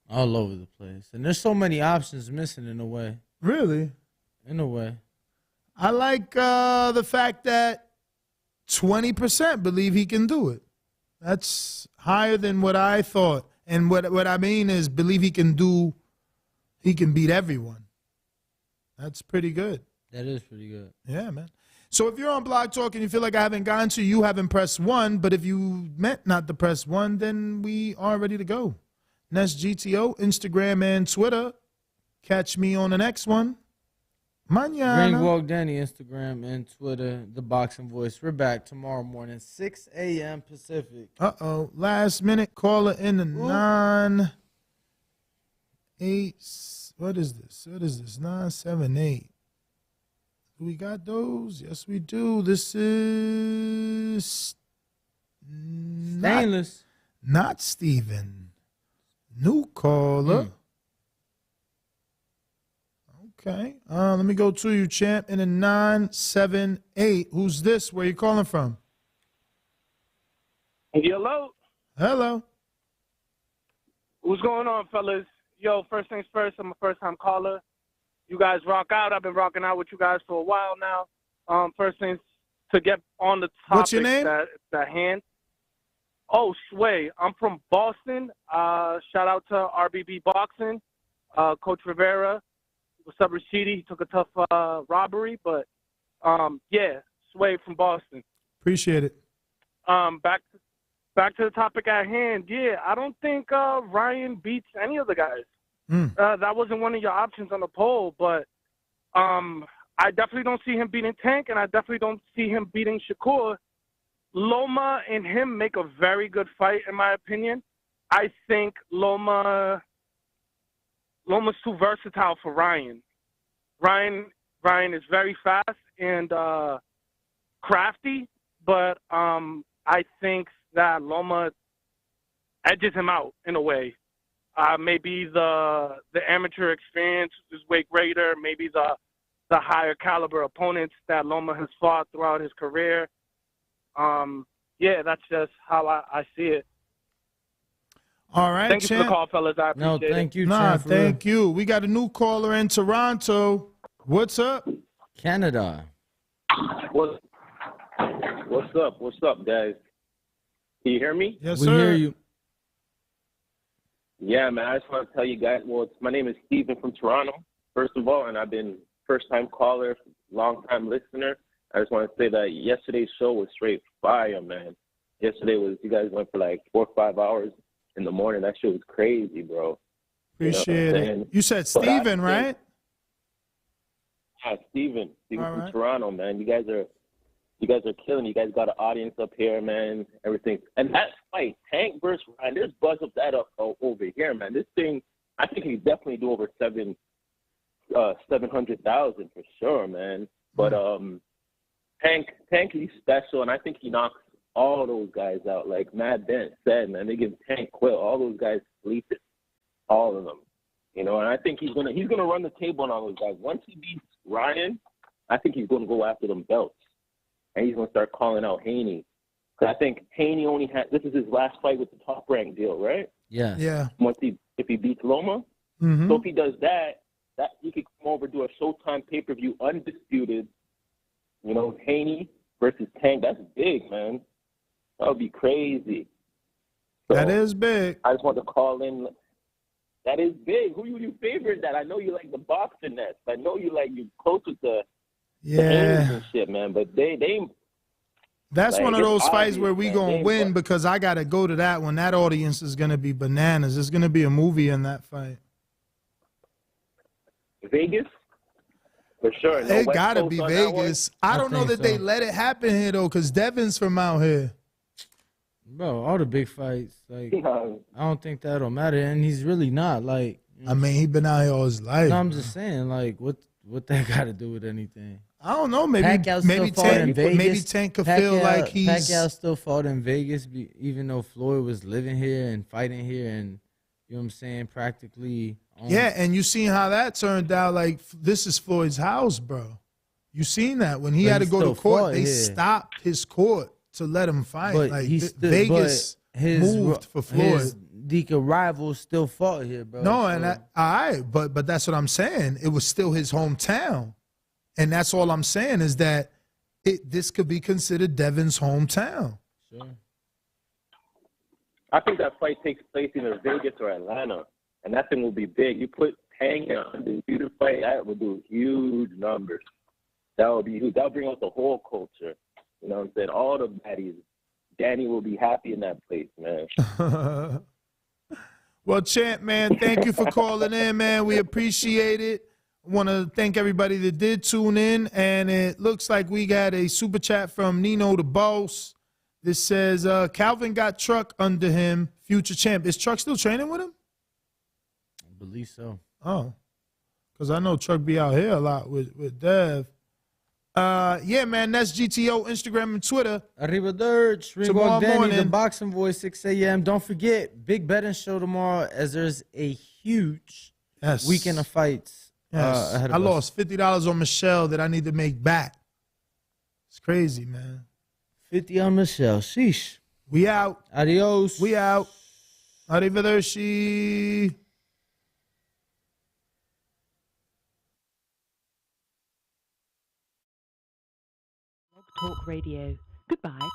[SPEAKER 2] All over the place. And there's so many options missing in a way.
[SPEAKER 1] Really?
[SPEAKER 2] In a way.
[SPEAKER 1] I like the fact that 20% believe he can do it. That's higher than what I thought. And what I mean is believe he can beat everyone. That's pretty good.
[SPEAKER 2] That is pretty good.
[SPEAKER 1] Yeah, man. So if you're on Blog Talk and you feel like I haven't gotten to you, haven't pressed 1, but if you meant not to press 1, then we are ready to go. Nest GTO, Instagram and Twitter. Catch me on the next one. Mañana.
[SPEAKER 2] Ringwalk Danny, Instagram and Twitter, The Boxing Voice. We're back tomorrow morning, 6 a.m. Pacific.
[SPEAKER 1] Last minute caller in the 9-8. What is this? 978. Do we got those? Yes, we do. This is
[SPEAKER 2] Stainless.
[SPEAKER 1] Not Steven. New caller. Okay. Let me go to you, champ, in a 978. Who's this? Where you calling from?
[SPEAKER 6] Hello.
[SPEAKER 1] Hello.
[SPEAKER 6] What's going on, fellas? Yo, first things first, I'm a first-time caller. You guys rock out. I've been rocking out with you guys for a while now. First things to get on the topic.
[SPEAKER 1] What's your name?
[SPEAKER 6] The hand. Oh, Sway. I'm from Boston. Shout out to RBB Boxing. Coach Rivera. What's up, Rashidi? He took a tough robbery, but yeah, Sway from Boston.
[SPEAKER 1] Appreciate it.
[SPEAKER 6] Back to the topic at hand. Yeah, I don't think Ryan beats any of the guys. That wasn't one of your options on the poll, but I definitely don't see him beating Tank, and I definitely don't see him beating Shakur. Loma and him make a very good fight, in my opinion. I think Loma's too versatile for Ryan. Ryan is very fast and crafty, but I think that Loma edges him out in a way. Maybe the amateur experience is way greater. Maybe the higher caliber opponents that Loma has fought throughout his career. Yeah, that's just how I see it.
[SPEAKER 1] All right,
[SPEAKER 6] thank you for the call, fellas. I appreciate it.
[SPEAKER 2] Thank you,
[SPEAKER 1] Champ. Thank you. We got a new caller in Toronto. What's up?
[SPEAKER 2] Canada.
[SPEAKER 16] What's up, guys? Can you hear me?
[SPEAKER 1] Yes,
[SPEAKER 2] we
[SPEAKER 1] sir.
[SPEAKER 2] hear you.
[SPEAKER 16] Yeah, man, I just want to tell you guys, my name is Steven from Toronto, first of all, and I've been first-time caller, long-time listener. I just want to say that yesterday's show was straight fire, man. You guys went for like 4 or 5 hours in the morning. That shit was crazy, bro.
[SPEAKER 1] Appreciate it. You said Steven, right?
[SPEAKER 16] Yeah, Steven
[SPEAKER 1] All
[SPEAKER 16] from
[SPEAKER 1] right.
[SPEAKER 16] Toronto, man. You guys are killing. You guys got an audience up here, man. Everything. And that fight, Tank versus Ryan, there's buzz up that up over here, man. This thing, I think he definitely do over 700,000 for sure, man. But Tank, he's special, and I think he knocks all those guys out. Like Matt Dent said, man, they give Tank Quill. All those guys sleeping, all of them. You know, and I think he's gonna run the table on all those guys. Once he beats Ryan, I think he's gonna go after them belts, and he's gonna start calling out Haney. Because I think Haney only had this is his last fight with the top rank deal, right?
[SPEAKER 2] Yeah.
[SPEAKER 1] Yeah.
[SPEAKER 16] If he beats Loma,
[SPEAKER 1] Mm-hmm.
[SPEAKER 16] so if he does that he could come over, do a Showtime pay-per-view undisputed. You know, Haney versus Tank. That's big, man. That would be crazy. So,
[SPEAKER 1] That is big.
[SPEAKER 16] I just want to call in. That is big. Who you favorite that? I know you like the boxing nest. I know you close with the Haney's and shit, man. But they
[SPEAKER 1] That's
[SPEAKER 16] like,
[SPEAKER 1] one of those fights
[SPEAKER 16] obvious,
[SPEAKER 1] where we
[SPEAKER 16] man.
[SPEAKER 1] gonna win because I gotta go to that one. That audience is gonna be bananas. There's gonna be a movie in that fight.
[SPEAKER 16] Vegas? For sure. No
[SPEAKER 1] It
[SPEAKER 16] West
[SPEAKER 1] gotta
[SPEAKER 16] Coast
[SPEAKER 1] be
[SPEAKER 16] on that
[SPEAKER 1] Vegas.
[SPEAKER 16] one?
[SPEAKER 1] I don't know that they let it happen here though, because Devin's from out here.
[SPEAKER 2] Bro, all the big fights, like
[SPEAKER 16] No.
[SPEAKER 2] I don't think that'll matter, and he's really not. Like,
[SPEAKER 1] I mean, he been out here all his life.
[SPEAKER 2] no, I'm just saying, like, what that got to do with anything?
[SPEAKER 1] I don't know. Maybe
[SPEAKER 2] Pacquiao
[SPEAKER 1] maybe
[SPEAKER 2] still fought in
[SPEAKER 1] Tank
[SPEAKER 2] Vegas.
[SPEAKER 1] maybe Tank could feel like he's
[SPEAKER 2] Pacquiao still fought in Vegas, even though Floyd was living here and fighting here, and you know what I'm saying, practically.
[SPEAKER 1] Yeah, and you seen how that turned out. Like, this is Floyd's house, bro. You seen that when he
[SPEAKER 2] But
[SPEAKER 1] had to
[SPEAKER 2] he
[SPEAKER 1] go
[SPEAKER 2] still
[SPEAKER 1] to court,
[SPEAKER 2] fought
[SPEAKER 1] they
[SPEAKER 2] here.
[SPEAKER 1] stopped his court to let him fight.
[SPEAKER 2] But
[SPEAKER 1] Like
[SPEAKER 2] he still,
[SPEAKER 1] Vegas
[SPEAKER 2] but his,
[SPEAKER 1] moved for Floyd.
[SPEAKER 2] His Dika rival still fought here, bro.
[SPEAKER 1] No,
[SPEAKER 2] so-
[SPEAKER 1] and all right, but that's what I'm saying. It was still his hometown, and that's all I'm saying is that this could be considered Devin's hometown.
[SPEAKER 2] Sure.
[SPEAKER 16] I think that fight takes place either Vegas or Atlanta, and that thing will be big. You put Tank in a undisputed fight, that would do huge numbers. That would be huge. That would bring out the whole culture. You know what I'm saying? All the baddies. Danny will be happy in that place, man.
[SPEAKER 1] Well, Champ, man, thank you for calling in, man. We appreciate it. I want to thank everybody that did tune in, and it looks like we got a super chat from Nino the Boss. This says, Calvin got Truck under him, future champ. Is Truck still training with him?
[SPEAKER 2] I believe so.
[SPEAKER 1] Oh, because I know Truck be out here a lot with Dev. Yeah, man, that's GTO, Instagram, and Twitter.
[SPEAKER 2] Arrivederci.
[SPEAKER 1] Tomorrow
[SPEAKER 2] Danny, the
[SPEAKER 1] morning.
[SPEAKER 2] Boxing Voice, 6 a.m. Don't forget, big betting show tomorrow, as there's a huge weekend of fights
[SPEAKER 1] Yes.
[SPEAKER 2] ahead
[SPEAKER 1] I
[SPEAKER 2] of us.
[SPEAKER 1] lost $50 on Michelle that I need to make back. It's crazy, man.
[SPEAKER 2] 50 on Michelle. Sheesh.
[SPEAKER 1] We out.
[SPEAKER 2] Adios.
[SPEAKER 1] We out. Arrivederci.
[SPEAKER 17] Talk Radio. Goodbye.